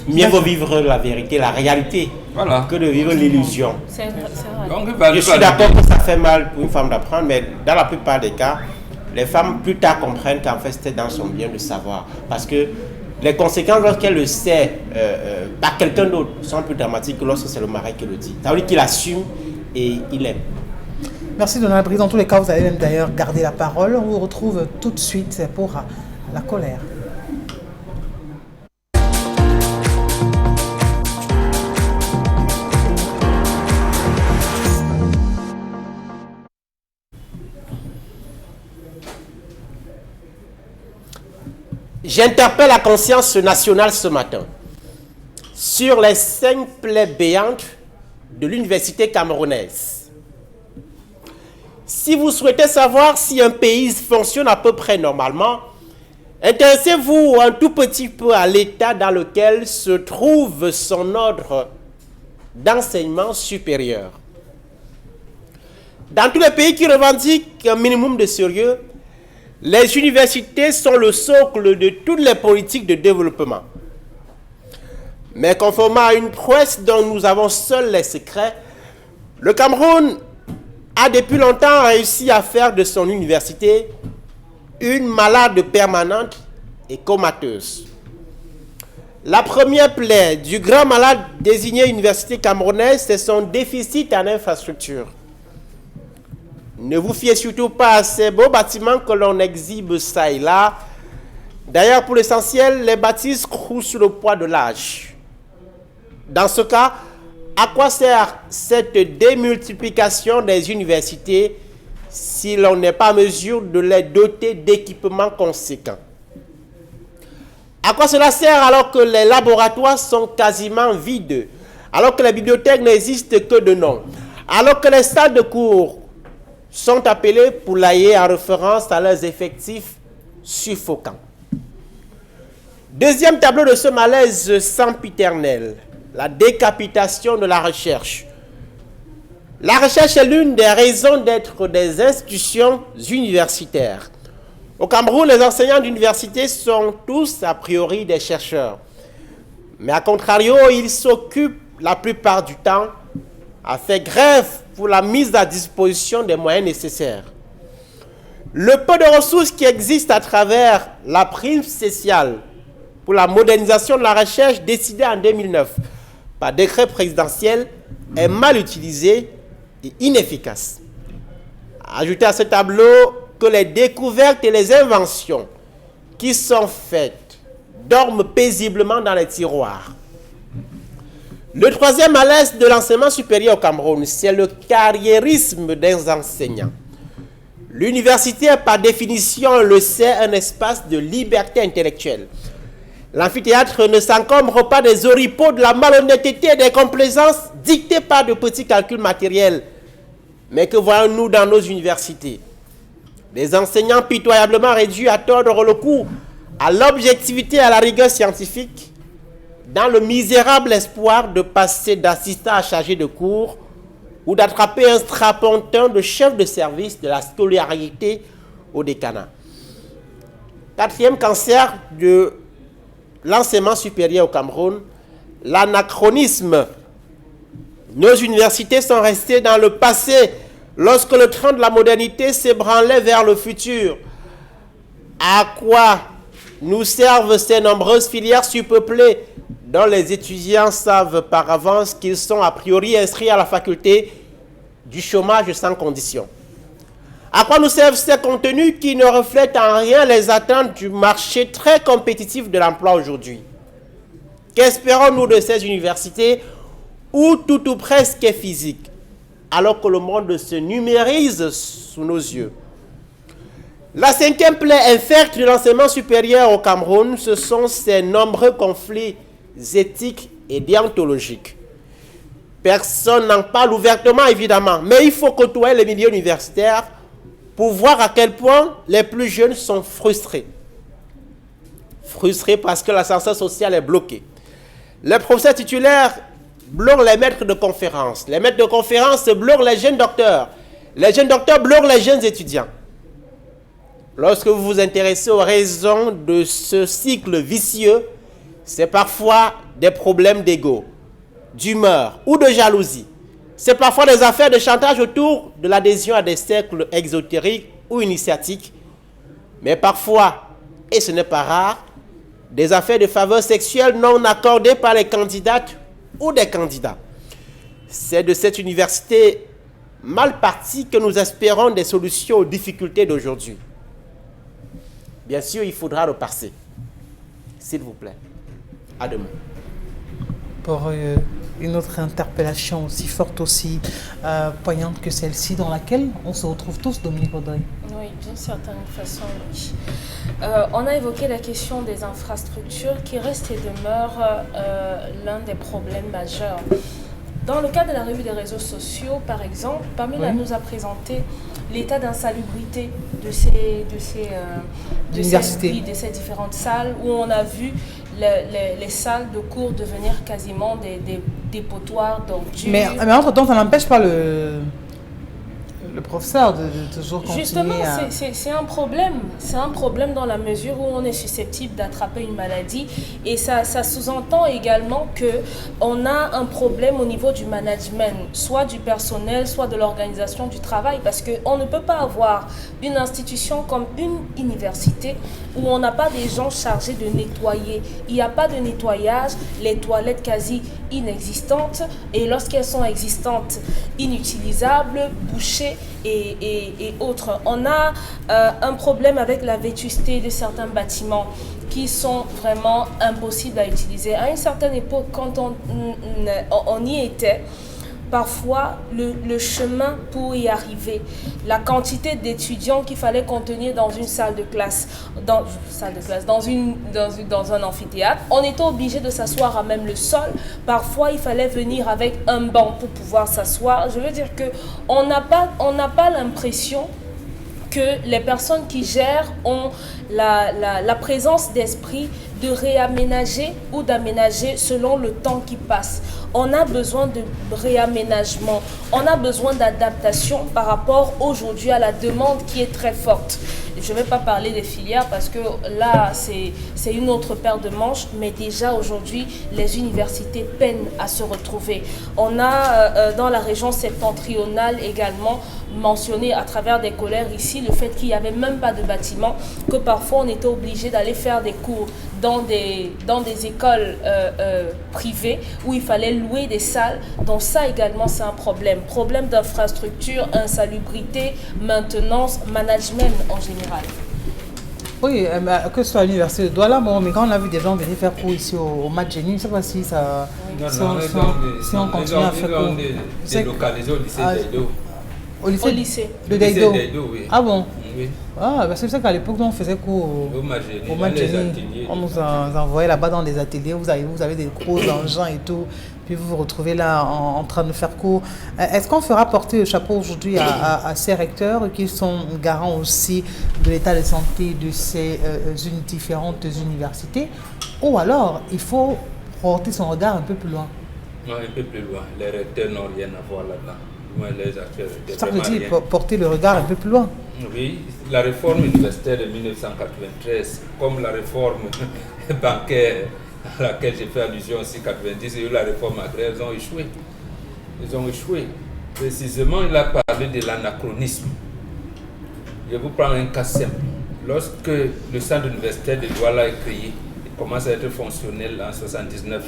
Mieux vaut vivre la vérité, la réalité, Voilà. que de vivre l'illusion. C'est vrai. Donc, Je suis d'accord que ça fait mal pour une femme d'apprendre, mais dans la plupart des cas, les femmes plus tard comprennent qu'en fait c'était dans son bien de savoir. Parce que les conséquences lorsqu'elle le sait par quelqu'un d'autre sont plus dramatiques que lorsque c'est le mari qui le dit. Ça veut dire qu'il assume et il aime. Merci Donald Brice. Dans tous les cas, vous allez même d'ailleurs garder la parole. On vous retrouve tout de suite pour la colère. J'interpelle la conscience nationale ce matin sur les 5 plaies béantes de l'université camerounaise. Si vous souhaitez savoir si un pays fonctionne à peu près normalement, intéressez-vous un tout petit peu à l'état dans lequel se trouve son ordre d'enseignement supérieur. Dans tous les pays qui revendiquent un minimum de sérieux, les universités sont le socle de toutes les politiques de développement. Mais conformément à une prouesse dont nous avons seuls les secrets, le Cameroun a depuis longtemps réussi à faire de son université une malade permanente et comateuse. La première plaie du grand malade désigné université camerounaise, c'est son déficit en infrastructure. Ne vous fiez surtout pas à ces beaux bâtiments que l'on exhibe ça et là. D'ailleurs, pour l'essentiel, les bâtisses croulent sous le poids de l'âge. Dans ce cas, à quoi sert cette démultiplication des universités si l'on n'est pas en mesure de les doter d'équipements conséquents? À quoi cela sert alors que les laboratoires sont quasiment vides, alors que les bibliothèques n'existent que de nom, alors que les salles de cours sont appelées poulaillers en référence à leurs effectifs suffocants? Deuxième tableau de ce malaise sempiternel, la décapitation de la recherche. La recherche est l'une des raisons d'être des institutions universitaires. Au Cameroun, les enseignants d'université sont tous a priori des chercheurs. Mais à contrario, ils s'occupent la plupart du temps à faire grève pour la mise à disposition des moyens nécessaires. Le peu de ressources qui existent à travers la prime spéciale pour la modernisation de la recherche décidée en 2009 par décret présidentiel est mal utilisé et inefficace. Ajoutez à ce tableau que les découvertes et les inventions qui sont faites dorment paisiblement dans les tiroirs. Le troisième malaise de l'enseignement supérieur au Cameroun, c'est le carriérisme des enseignants. L'université est par définition, on le sait, un espace de liberté intellectuelle. L'amphithéâtre ne s'encombre pas des oripeaux, de la malhonnêteté et des complaisances dictées par de petits calculs matériels. Mais que voyons-nous dans nos universités? Des enseignants pitoyablement réduits à tordre le cou à l'objectivité et à la rigueur scientifique, dans le misérable espoir de passer d'assistant à chargé de cours ou d'attraper un strapontin de chef de service de la scolarité au décanat. Quatrième cancer de l'enseignement supérieur au Cameroun, l'anachronisme. Nos universités sont restées dans le passé lorsque le train de la modernité s'ébranlait vers le futur. À quoi nous servent ces nombreuses filières surpeuplées dont les étudiants savent par avance qu'ils sont a priori inscrits à la faculté du chômage sans condition? À quoi nous servent ces contenus qui ne reflètent en rien les attentes du marché très compétitif de l'emploi aujourd'hui? Qu'espérons-nous de ces universités où tout ou presque est physique, alors que le monde se numérise sous nos yeux? La cinquième plaie infecte de l'enseignement supérieur au Cameroun, ce sont ces nombreux conflits éthiques et déontologiques. Personne n'en parle ouvertement, évidemment, mais il faut côtoyer les milieux universitaires pour voir à quel point les plus jeunes sont frustrés. Frustrés parce que l'ascenseur social est bloqué. Les professeurs titulaires bloquent les maîtres de conférences. Les maîtres de conférences bloquent les jeunes docteurs. Les jeunes docteurs bloquent les jeunes étudiants. Lorsque vous vous intéressez aux raisons de ce cycle vicieux, c'est parfois des problèmes d'ego, d'humeur ou de jalousie. C'est parfois des affaires de chantage autour de l'adhésion à des cercles exotériques ou initiatiques, mais parfois, et ce n'est pas rare, des affaires de faveur sexuelle non accordées par les candidates ou des candidats. C'est de cette université mal partie que nous espérons des solutions aux difficultés d'aujourd'hui. Bien sûr, il faudra repasser. S'il vous plaît. À demain. Pour une autre interpellation aussi forte, aussi poignante que celle-ci, dans laquelle on se retrouve tous, Dominique Audrey. Oui, d'une certaine façon, oui. On a évoqué la question des infrastructures qui reste et demeure l'un des problèmes majeurs. Dans le cadre de la revue des réseaux sociaux, par exemple, Pamela nous a présenté l'état d'insalubrité de ces différentes salles où on a vu les salles de cours devenir quasiment des dépotoirs d'ordures. Mais entre-temps, ça n'empêche pas le professeur de toujours continuer. Justement, c'est un problème. C'est un problème dans la mesure où on est susceptible d'attraper une maladie. Et ça sous-entend également qu'on a un problème au niveau du management, soit du personnel, soit de l'organisation du travail. Parce qu'on ne peut pas avoir une institution comme une université où on n'a pas des gens chargés de nettoyer. Il n'y a pas de nettoyage, les toilettes quasi inexistantes. Et lorsqu'elles sont existantes, inutilisables, bouchées, et autres. On a un problème avec la vétusté de certains bâtiments qui sont vraiment impossibles à utiliser. À une certaine époque, quand on y était, parfois le chemin pour y arriver, la quantité d'étudiants qu'il fallait contenir dans une salle de classe, dans un amphithéâtre, on était obligé de s'asseoir à même le sol. Parfois, il fallait venir avec un banc pour pouvoir s'asseoir. Je veux dire que on n'a pas l'impression que les personnes qui gèrent ont la présence d'esprit de réaménager ou d'aménager selon le temps qui passe. On a besoin de réaménagement, on a besoin d'adaptation par rapport aujourd'hui à la demande qui est très forte. Je ne vais pas parler des filières parce que là, c'est une autre paire de manches, mais déjà aujourd'hui, les universités peinent à se retrouver. On a dans la région septentrionale également mentionné à travers des colères ici le fait qu'il n'y avait même pas de bâtiment, que parfois on était obligé d'aller faire des cours dans des écoles privées où il fallait louer des salles. Donc ça également c'est un problème. Problème d'infrastructure, insalubrité, maintenance, management en général. Oui, que ce soit à l'université de Douala, mais quand on a vu des gens venir faire cours ici au Matjeni, je ne sais pas si ça... Si on continue à faire cours. Délocalisé au lycée d'Edo. Au lycée? Au lycée. De Daido? Oui. Ah bon? Oui. Ah, bah c'est ça qu'à l'époque, nous, on faisait cours Au Magénie, au dans les Magénie. ateliers. On nous envoyait là-bas dans les ateliers. Vous avez des gros engins et tout. Puis vous vous retrouvez là en train de faire cours. Est-ce qu'on fera porter le chapeau aujourd'hui à ces recteurs qui sont garants aussi de l'état de santé de ces différentes universités? Ou alors, il faut porter son regard un peu plus loin? Non, un peu plus loin. Les recteurs n'ont rien à voir là-dedans. Moi, les acteurs, C'est ça que je dis, porter le regard un peu plus loin. Oui, la réforme universitaire de 1993, comme la réforme bancaire à laquelle j'ai fait allusion aussi, 90, et la réforme agraire, ils ont échoué. Ils ont échoué. Précisément, il a parlé de l'anachronisme. Je vous prends un cas simple. Lorsque le centre universitaire de Douala est créé, il commence à être fonctionnel en 1979.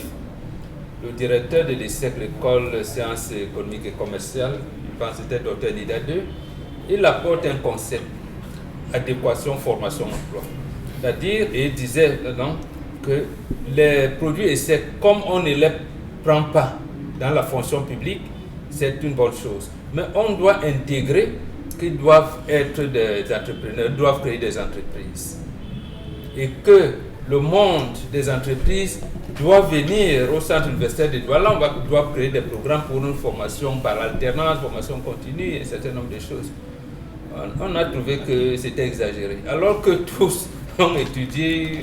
Le directeur de l'ESSEC, l'école de sciences économiques et commerciales, je pense que c'était Dr Nida II, il apporte un concept, adéquation, formation, emploi. C'est-à-dire, et il disait non, que les produits ESSEC, comme on ne les prend pas dans la fonction publique, c'est une bonne chose. Mais on doit intégrer qu'ils doivent être des entrepreneurs, doivent créer des entreprises. Et que le monde des entreprises doit venir au centre universitaire de Douala. On doit créer des programmes pour une formation par alternance, formation continue et un certain nombre de choses. On a trouvé que c'était exagéré. Alors que tous ont étudié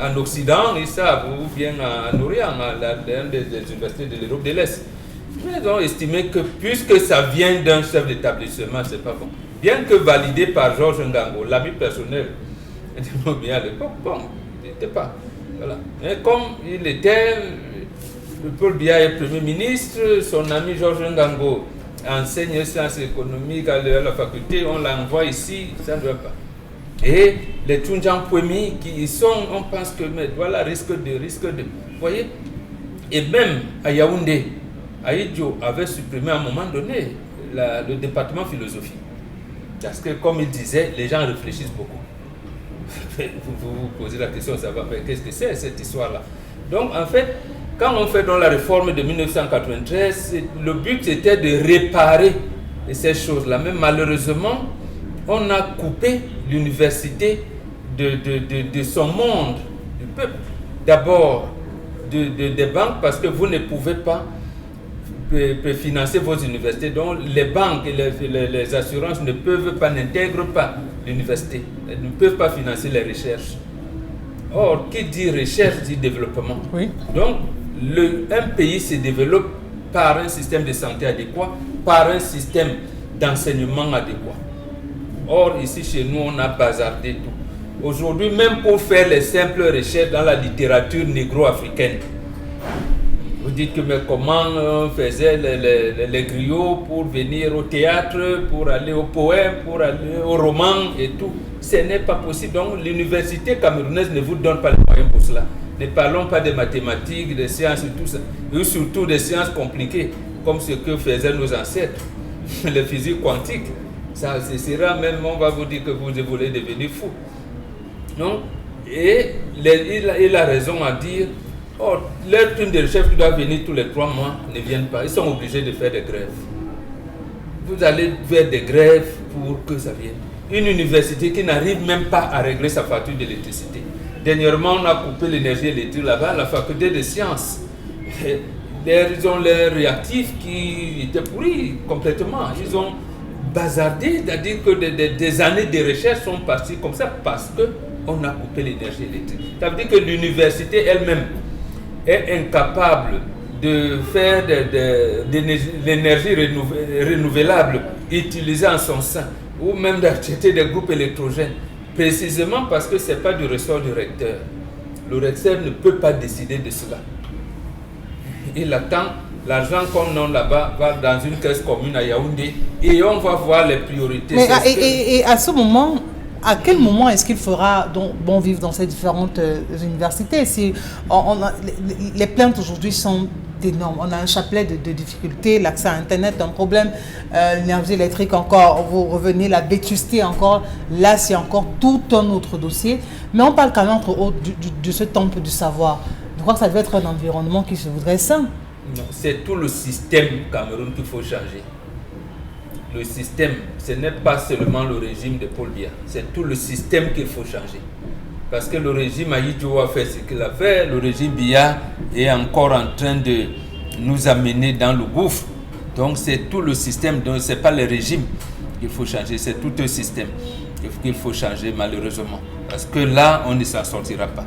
en Occident, ils savent, ou bien en Orient, dans des universités de l'Europe de l'Est. Ils ont estimé que puisque ça vient d'un chef d'établissement, c'est pas bon. Bien que validé par Georges Ngango, l'ami personnel de Mobia à l'époque, bon, il n'était pas. Voilà. Mais comme il était, Paul Biya est Premier ministre, son ami Georges Ngango enseigne sciences économiques à la faculté, on l'envoie ici, ça ne doit pas. Et les Tunjan Pwemi qui y sont, on pense que mais voilà, risque de. Vous voyez? Et même à Yaoundé, Aïdjo avait supprimé à un moment donné le département philosophie. Parce que, comme il disait, les gens réfléchissent beaucoup. Vous vous posez la question, ça va, mais qu'est-ce que c'est cette histoire-là? Donc, en fait, quand on fait dans la réforme de 1993, le but était de réparer ces choses-là. Mais malheureusement, on a coupé l'université de son monde, du peuple. D'abord, des banques, parce que vous ne pouvez pas financer vos universités. Donc, les banques et les assurances ne peuvent pas, n'intègrent pas l'université. Elles ne peuvent pas financer les recherches. Or, qui dit recherche dit développement. Oui. Donc, un pays se développe par un système de santé adéquat, par un système d'enseignement adéquat. Or, ici, chez nous, on a bazardé tout. Aujourd'hui, même pour faire les simples recherches dans la littérature négro-africaine, vous dites que mais comment on faisait les griots pour venir au théâtre, pour aller au poème, pour aller au roman et tout. Ce n'est pas possible. Donc l'université camerounaise ne vous donne pas les moyens pour cela. Ne parlons pas des mathématiques, des sciences et tout ça. Et surtout des sciences compliquées, comme ce que faisaient nos ancêtres. Les physiques quantiques. Ça, ce sera même, on va vous dire que vous voulez devenir fou. Donc, et il a raison à dire, oh, leur prime de recherche qui doit venir tous les 3 mois ne viennent pas. Ils sont obligés de faire des grèves. Vous allez faire des grèves pour que ça vienne. Une université qui n'arrive même pas à régler sa facture d'électricité. Dernièrement, on a coupé l'énergie électrique là-bas, la faculté de sciences. Ils ont leurs réactifs qui étaient pourris complètement. Ils ont bazardé, c'est-à-dire que des années de recherche sont parties comme ça parce qu'on a coupé l'énergie électrique. Ça veut dire que l'université elle-même est incapable de faire de l'énergie renouvelable utilisée en son sein, ou même d'acheter des groupes électrogènes, précisément parce que ce n'est pas du ressort du recteur. Le recteur ne peut pas décider de cela. Il attend, l'argent qu'on a là-bas va dans une caisse commune à Yaoundé et on va voir les priorités. Mais et à ce moment, à quel moment est-ce qu'il faudra donc bon vivre dans ces différentes universités? Si les plaintes aujourd'hui sont énormes. On a un chapelet de difficultés, l'accès à Internet, un problème, l'énergie électrique encore, vous revenez, la vétusté encore, là c'est encore tout un autre dossier. Mais on parle quand même entre autres de ce temple du savoir. Je crois que ça devait être un environnement qui se voudrait sain. Non, c'est tout le système Cameroun qu'il faut changer. le système, ce n'est pas seulement le régime de Paul Biya, c'est tout le système qu'il faut changer. Parce que le régime Ahidjo a fait ce qu'il a fait, le régime Biya est encore en train de nous amener dans le gouffre. Donc c'est tout le système, donc ce n'est pas le régime qu'il faut changer, c'est tout un système qu'il faut changer malheureusement. Parce que là, on ne s'en sortira pas.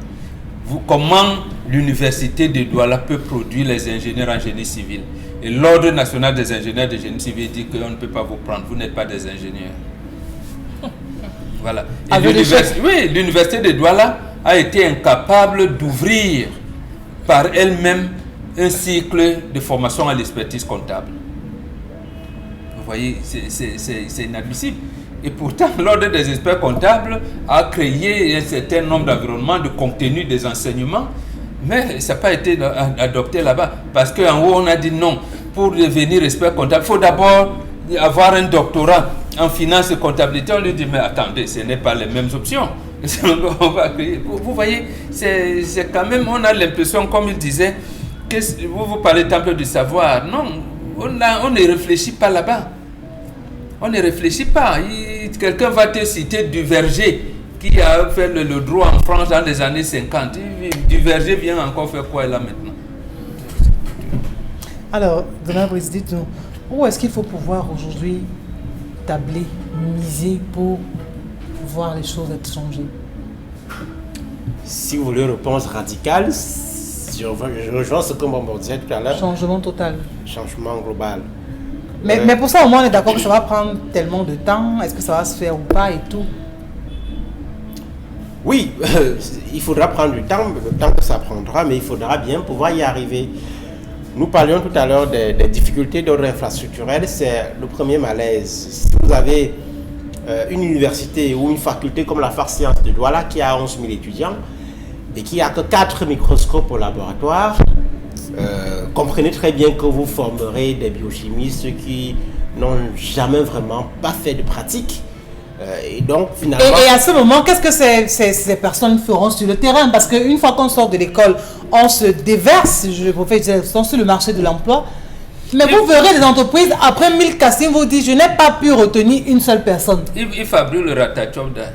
Comment l'université de Douala peut produire les ingénieurs en génie civil? Et l'Ordre national des ingénieurs de génie civil dit qu'on ne peut pas vous prendre, vous n'êtes pas des ingénieurs. Voilà. Et l'université de Douala a été incapable d'ouvrir par elle-même un cycle de formation à l'expertise comptable. Vous voyez, c'est inadmissible. Et pourtant, l'Ordre des experts comptables a créé un certain nombre d'environnements de contenu des enseignements, mais ça n'a pas été adopté là-bas. Parce qu'en haut, on a dit non, pour devenir expert comptable, il faut d'abord avoir un doctorat en finance et comptabilité. On lui dit, mais attendez, ce n'est pas les mêmes options. On va créer. Vous voyez, c'est quand même, on a l'impression, comme il disait, que vous parlez temple du savoir. Non, on ne réfléchit pas là-bas. On ne réfléchit pas. Quelqu'un va te citer Duverger qui a fait le droit en France dans les années 50. Duverger vient encore faire quoi là maintenant? Alors, Donna Brice, dites-nous, où est-ce qu'il faut pouvoir aujourd'hui tabler, miser pour voir les choses être changées? Si vous voulez une réponse radicale, je rejoins ce que Maman disait tout à l'heure. Changement total. Changement global. Mais pour ça, au moins, on est d'accord que ça va prendre tellement de temps. Est-ce que ça va se faire ou pas et tout? Oui, il faudra prendre du temps, le temps que ça prendra, mais il faudra bien pouvoir y arriver. Nous parlions tout à l'heure des difficultés d'ordre infrastructurel, c'est le premier malaise. Si vous avez une université ou une faculté comme la Fac Sciences de Douala qui a 11 000 étudiants et qui n'a que 4 microscopes au laboratoire, comprenez très bien que vous formerez des biochimistes qui n'ont jamais vraiment pas fait de pratique. Et donc finalement... Et à ce moment, qu'est-ce que ces personnes feront sur le terrain? Parce qu'une fois qu'on sort de l'école, on se déverse, je préfère dire, sur le marché de l'emploi. Mais vous verrez des entreprises, après 1000 castings, vous dites, je n'ai pas pu retenir une seule personne. Il fabrique le ratachop là.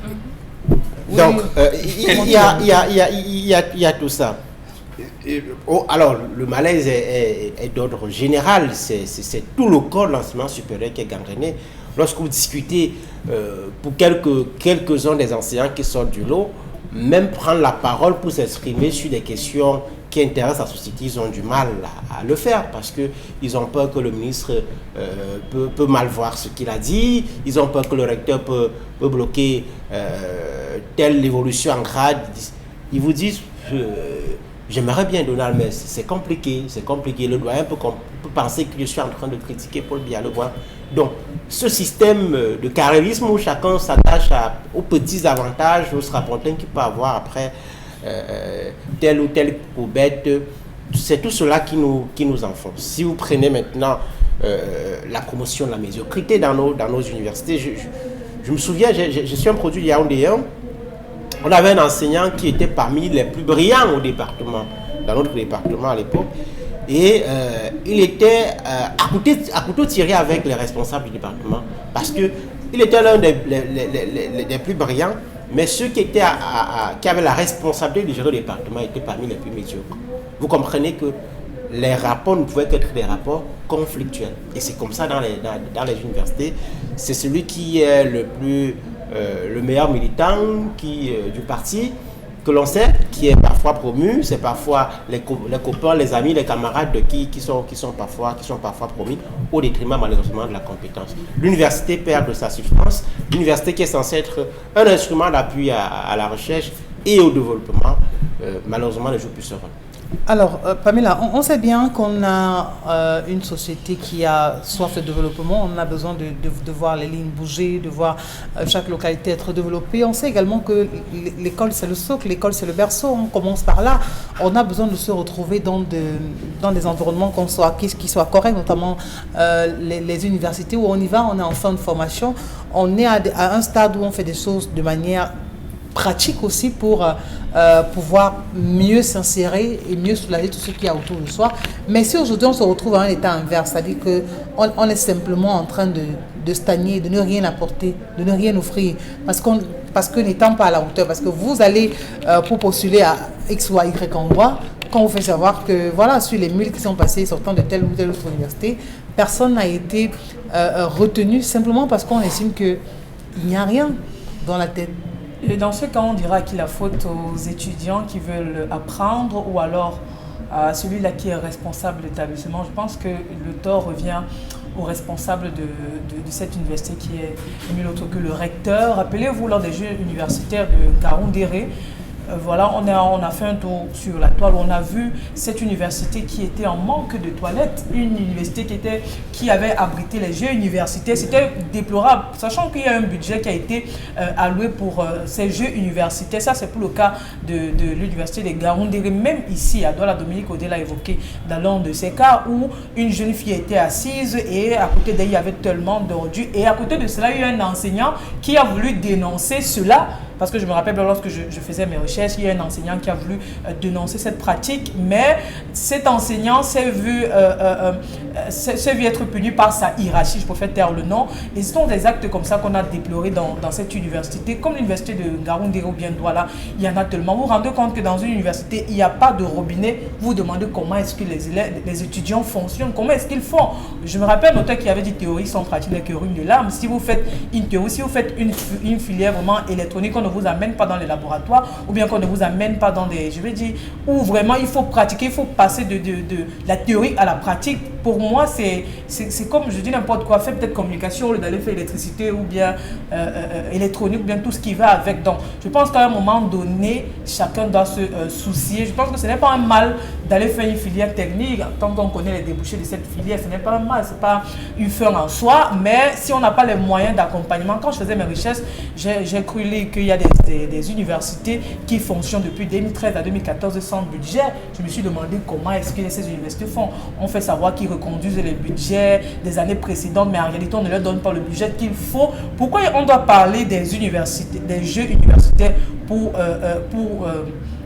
Donc, il y a tout ça. Alors, le malaise est d'ordre général, c'est tout le corps de l'enseignement supérieur qui est gangréné. Lorsque vous discutez pour quelques-uns des enseignants qui sortent du lot, même prendre la parole pour s'exprimer sur des questions qui intéressent la société, ils ont du mal à le faire parce qu'ils ont peur que le ministre peut mal voir ce qu'il a dit, ils ont peur que le recteur peut bloquer telle évolution en grade. Ils vous disent... J'aimerais bien Donald, mais c'est compliqué. Le doyen peut penser que je suis en train de critiquer Paul Biya. Donc, ce système de carriérisme où chacun s'attache aux petits avantages, aux strapontins qu'il peut avoir après telle ou telle poubette, c'est tout cela qui nous enfonce. Si vous prenez maintenant la promotion de la médiocrité dans nos universités, je me souviens, je suis un produit Yaoundéen. On avait un enseignant qui était parmi les plus brillants au département, dans notre département à l'époque. Et il était à couteau tiré avec les responsables du département. Parce qu'il était l'un des plus brillants, mais ceux qui avaient la responsabilité de gérer le département étaient parmi les plus médiocres. Vous comprenez que les rapports ne pouvaient qu'être des rapports conflictuels. Et c'est comme ça dans les universités. C'est celui qui est le meilleur militant du parti que l'on sait, qui est parfois promu, c'est parfois les copains, les amis, les camarades qui sont parfois promus au détriment malheureusement de la compétence. L'université perd de sa substance, l'université qui est censée être un instrument d'appui à la recherche et au développement, malheureusement ne joue plus ce rôle. Alors, Pamela, on sait bien qu'on a une société qui a soif de développement, on a besoin de voir les lignes bouger, de voir chaque localité être développée. On sait également que l'école, c'est le socle, l'école, c'est le berceau, on commence par là. On a besoin de se retrouver dans des environnements qui soient corrects, notamment les universités où on y va, on est en fin de formation, on est à un stade où on fait des choses de manière pratique aussi pour pouvoir mieux s'insérer et mieux soulager tout ce qu'il y a autour de soi. Mais si aujourd'hui on se retrouve à un état inverse, c'est-à-dire qu'on est simplement en train de stagner, de ne rien apporter, de ne rien offrir, parce que n'étant pas à la hauteur, parce que vous allez pour postuler à X ou Y endroit, quand on fait savoir que voilà, sur les 1000 qui sont passés sortant de telle ou telle autre université, personne n'a été retenu simplement parce qu'on estime qu'il n'y a rien dans la tête. Et dans ce cas, on dira qu'il a faute aux étudiants qui veulent apprendre ou alors à celui-là qui est responsable de l'établissement. Je pense que le tort revient au responsable de cette université qui est nul autre que le recteur. Rappelez-vous, lors des Jeux universitaires de Ngaoundéré, voilà, on a fait un tour sur la toile, on a vu cette université qui était en manque de toilettes, une université qui avait abrité les Jeux universitaires. C'était déplorable, sachant qu'il y a un budget qui a été alloué pour ces Jeux universitaires. Ça, c'est pour le cas de l'université de Ngaoundéré. Même ici, à Douala, Dominique Odé l'a évoqué dans l'un de ces cas où une jeune fille était assise et à côté d'elle, il y avait tellement d'ordures. Et à côté de cela, il y a un enseignant qui a voulu dénoncer cela. Parce que je me rappelle, lorsque je faisais mes recherches, il y a un enseignant qui a voulu dénoncer cette pratique, mais cet enseignant s'est vu être puni par sa hiérarchie, je préfère taire le nom. Et ce sont des actes comme ça qu'on a déplorés dans cette université. Comme l'université de Ngaoundéré ou bien Douala, il y en a tellement. Vous vous rendez compte que dans une université, il n'y a pas de robinet. Vous vous demandez comment est-ce que les étudiants fonctionnent, comment est-ce qu'ils font. Je me rappelle l'auteur qui avait dit théorie sans pratique n'est que ruine de l'âme. Si vous faites une théorie, si vous faites une filière vraiment électronique, on ne vous amène pas dans les laboratoires ou bien qu'on ne vous amène pas dans des, je vais dire, où vraiment il faut pratiquer, il faut passer de la théorie à la pratique. Pour moi, c'est comme, je dis n'importe quoi, faire peut-être communication au lieu d'aller faire électricité ou bien électronique ou bien tout ce qui va avec. Donc, je pense qu'à un moment donné, chacun doit se soucier. Je pense que ce n'est pas un mal d'aller faire une filière technique. Tant qu'on connaît les débouchés de cette filière, ce n'est pas un mal, ce n'est pas une fin en soi. Mais si on n'a pas les moyens d'accompagnement, quand je faisais mes recherches, j'ai cru lire qu'il y a des universités qui fonctionnent depuis 2013 à 2014 sans budget. Je me suis demandé comment est-ce que ces universités font. On fait savoir qu'ils reconduisent les budgets des années précédentes, mais en réalité, on ne leur donne pas le budget qu'il faut. Pourquoi on doit parler des universités, des jeux universitaires pour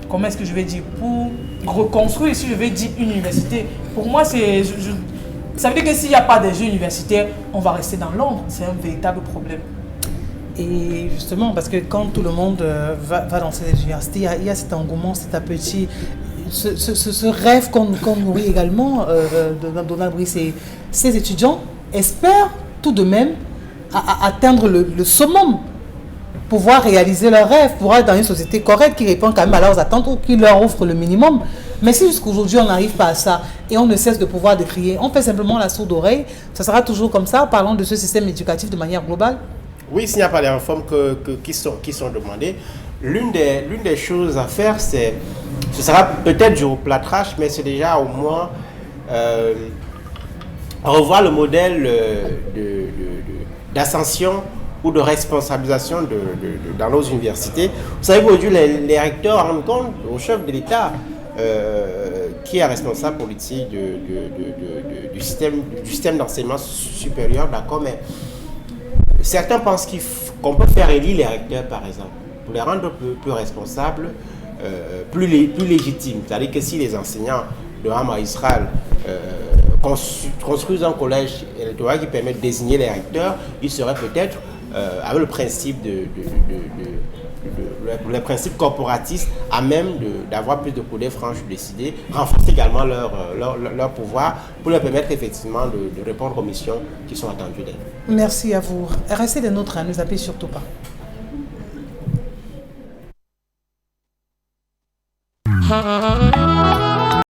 comment est-ce que je vais dire, pour reconstruire, si je vais dire, une université? Pour moi, ça veut dire que s'il n'y a pas de jeux universitaires, on va rester dans l'ombre. C'est un véritable problème. Et justement, parce que quand tout le monde va dans ces universités, il y a cet engouement, cet appétit, ce rêve qu'on nourrit également dans ces étudiants espèrent tout de même atteindre le summum, pouvoir réaliser leurs rêves, pouvoir être dans une société correcte qui répond quand même à leurs attentes ou qui leur offre le minimum. Mais si jusqu'aujourd'hui on n'arrive pas à ça et on ne cesse de pouvoir décrier, on fait simplement la sourde oreille, ça sera toujours comme ça, parlant de ce système éducatif de manière globale. Oui, s'il n'y a pas les réformes qui sont demandées, l'une des choses à faire, ce sera peut-être du replâtrage, mais c'est déjà au moins revoir le modèle d'ascension ou de responsabilisation dans nos universités. Vous savez, aujourd'hui, les recteurs rendent compte au chef de l'État qui est responsable politique du système d'enseignement supérieur, d'accord, mais certains pensent qu'on peut faire élire les recteurs, par exemple, pour les rendre plus responsables, plus légitimes. C'est-à-dire que si les enseignants de Hama Israël construisent un collège électoral qui permet de désigner les recteurs, ils seraient peut-être, avec le principe les principes corporatistes, à même d'avoir plus de coulées franches décidées, renforcer également leur pouvoir pour leur permettre effectivement de répondre aux missions qui sont attendues d'elles. Merci à vous. Restez des nôtres, ne zappez surtout pas.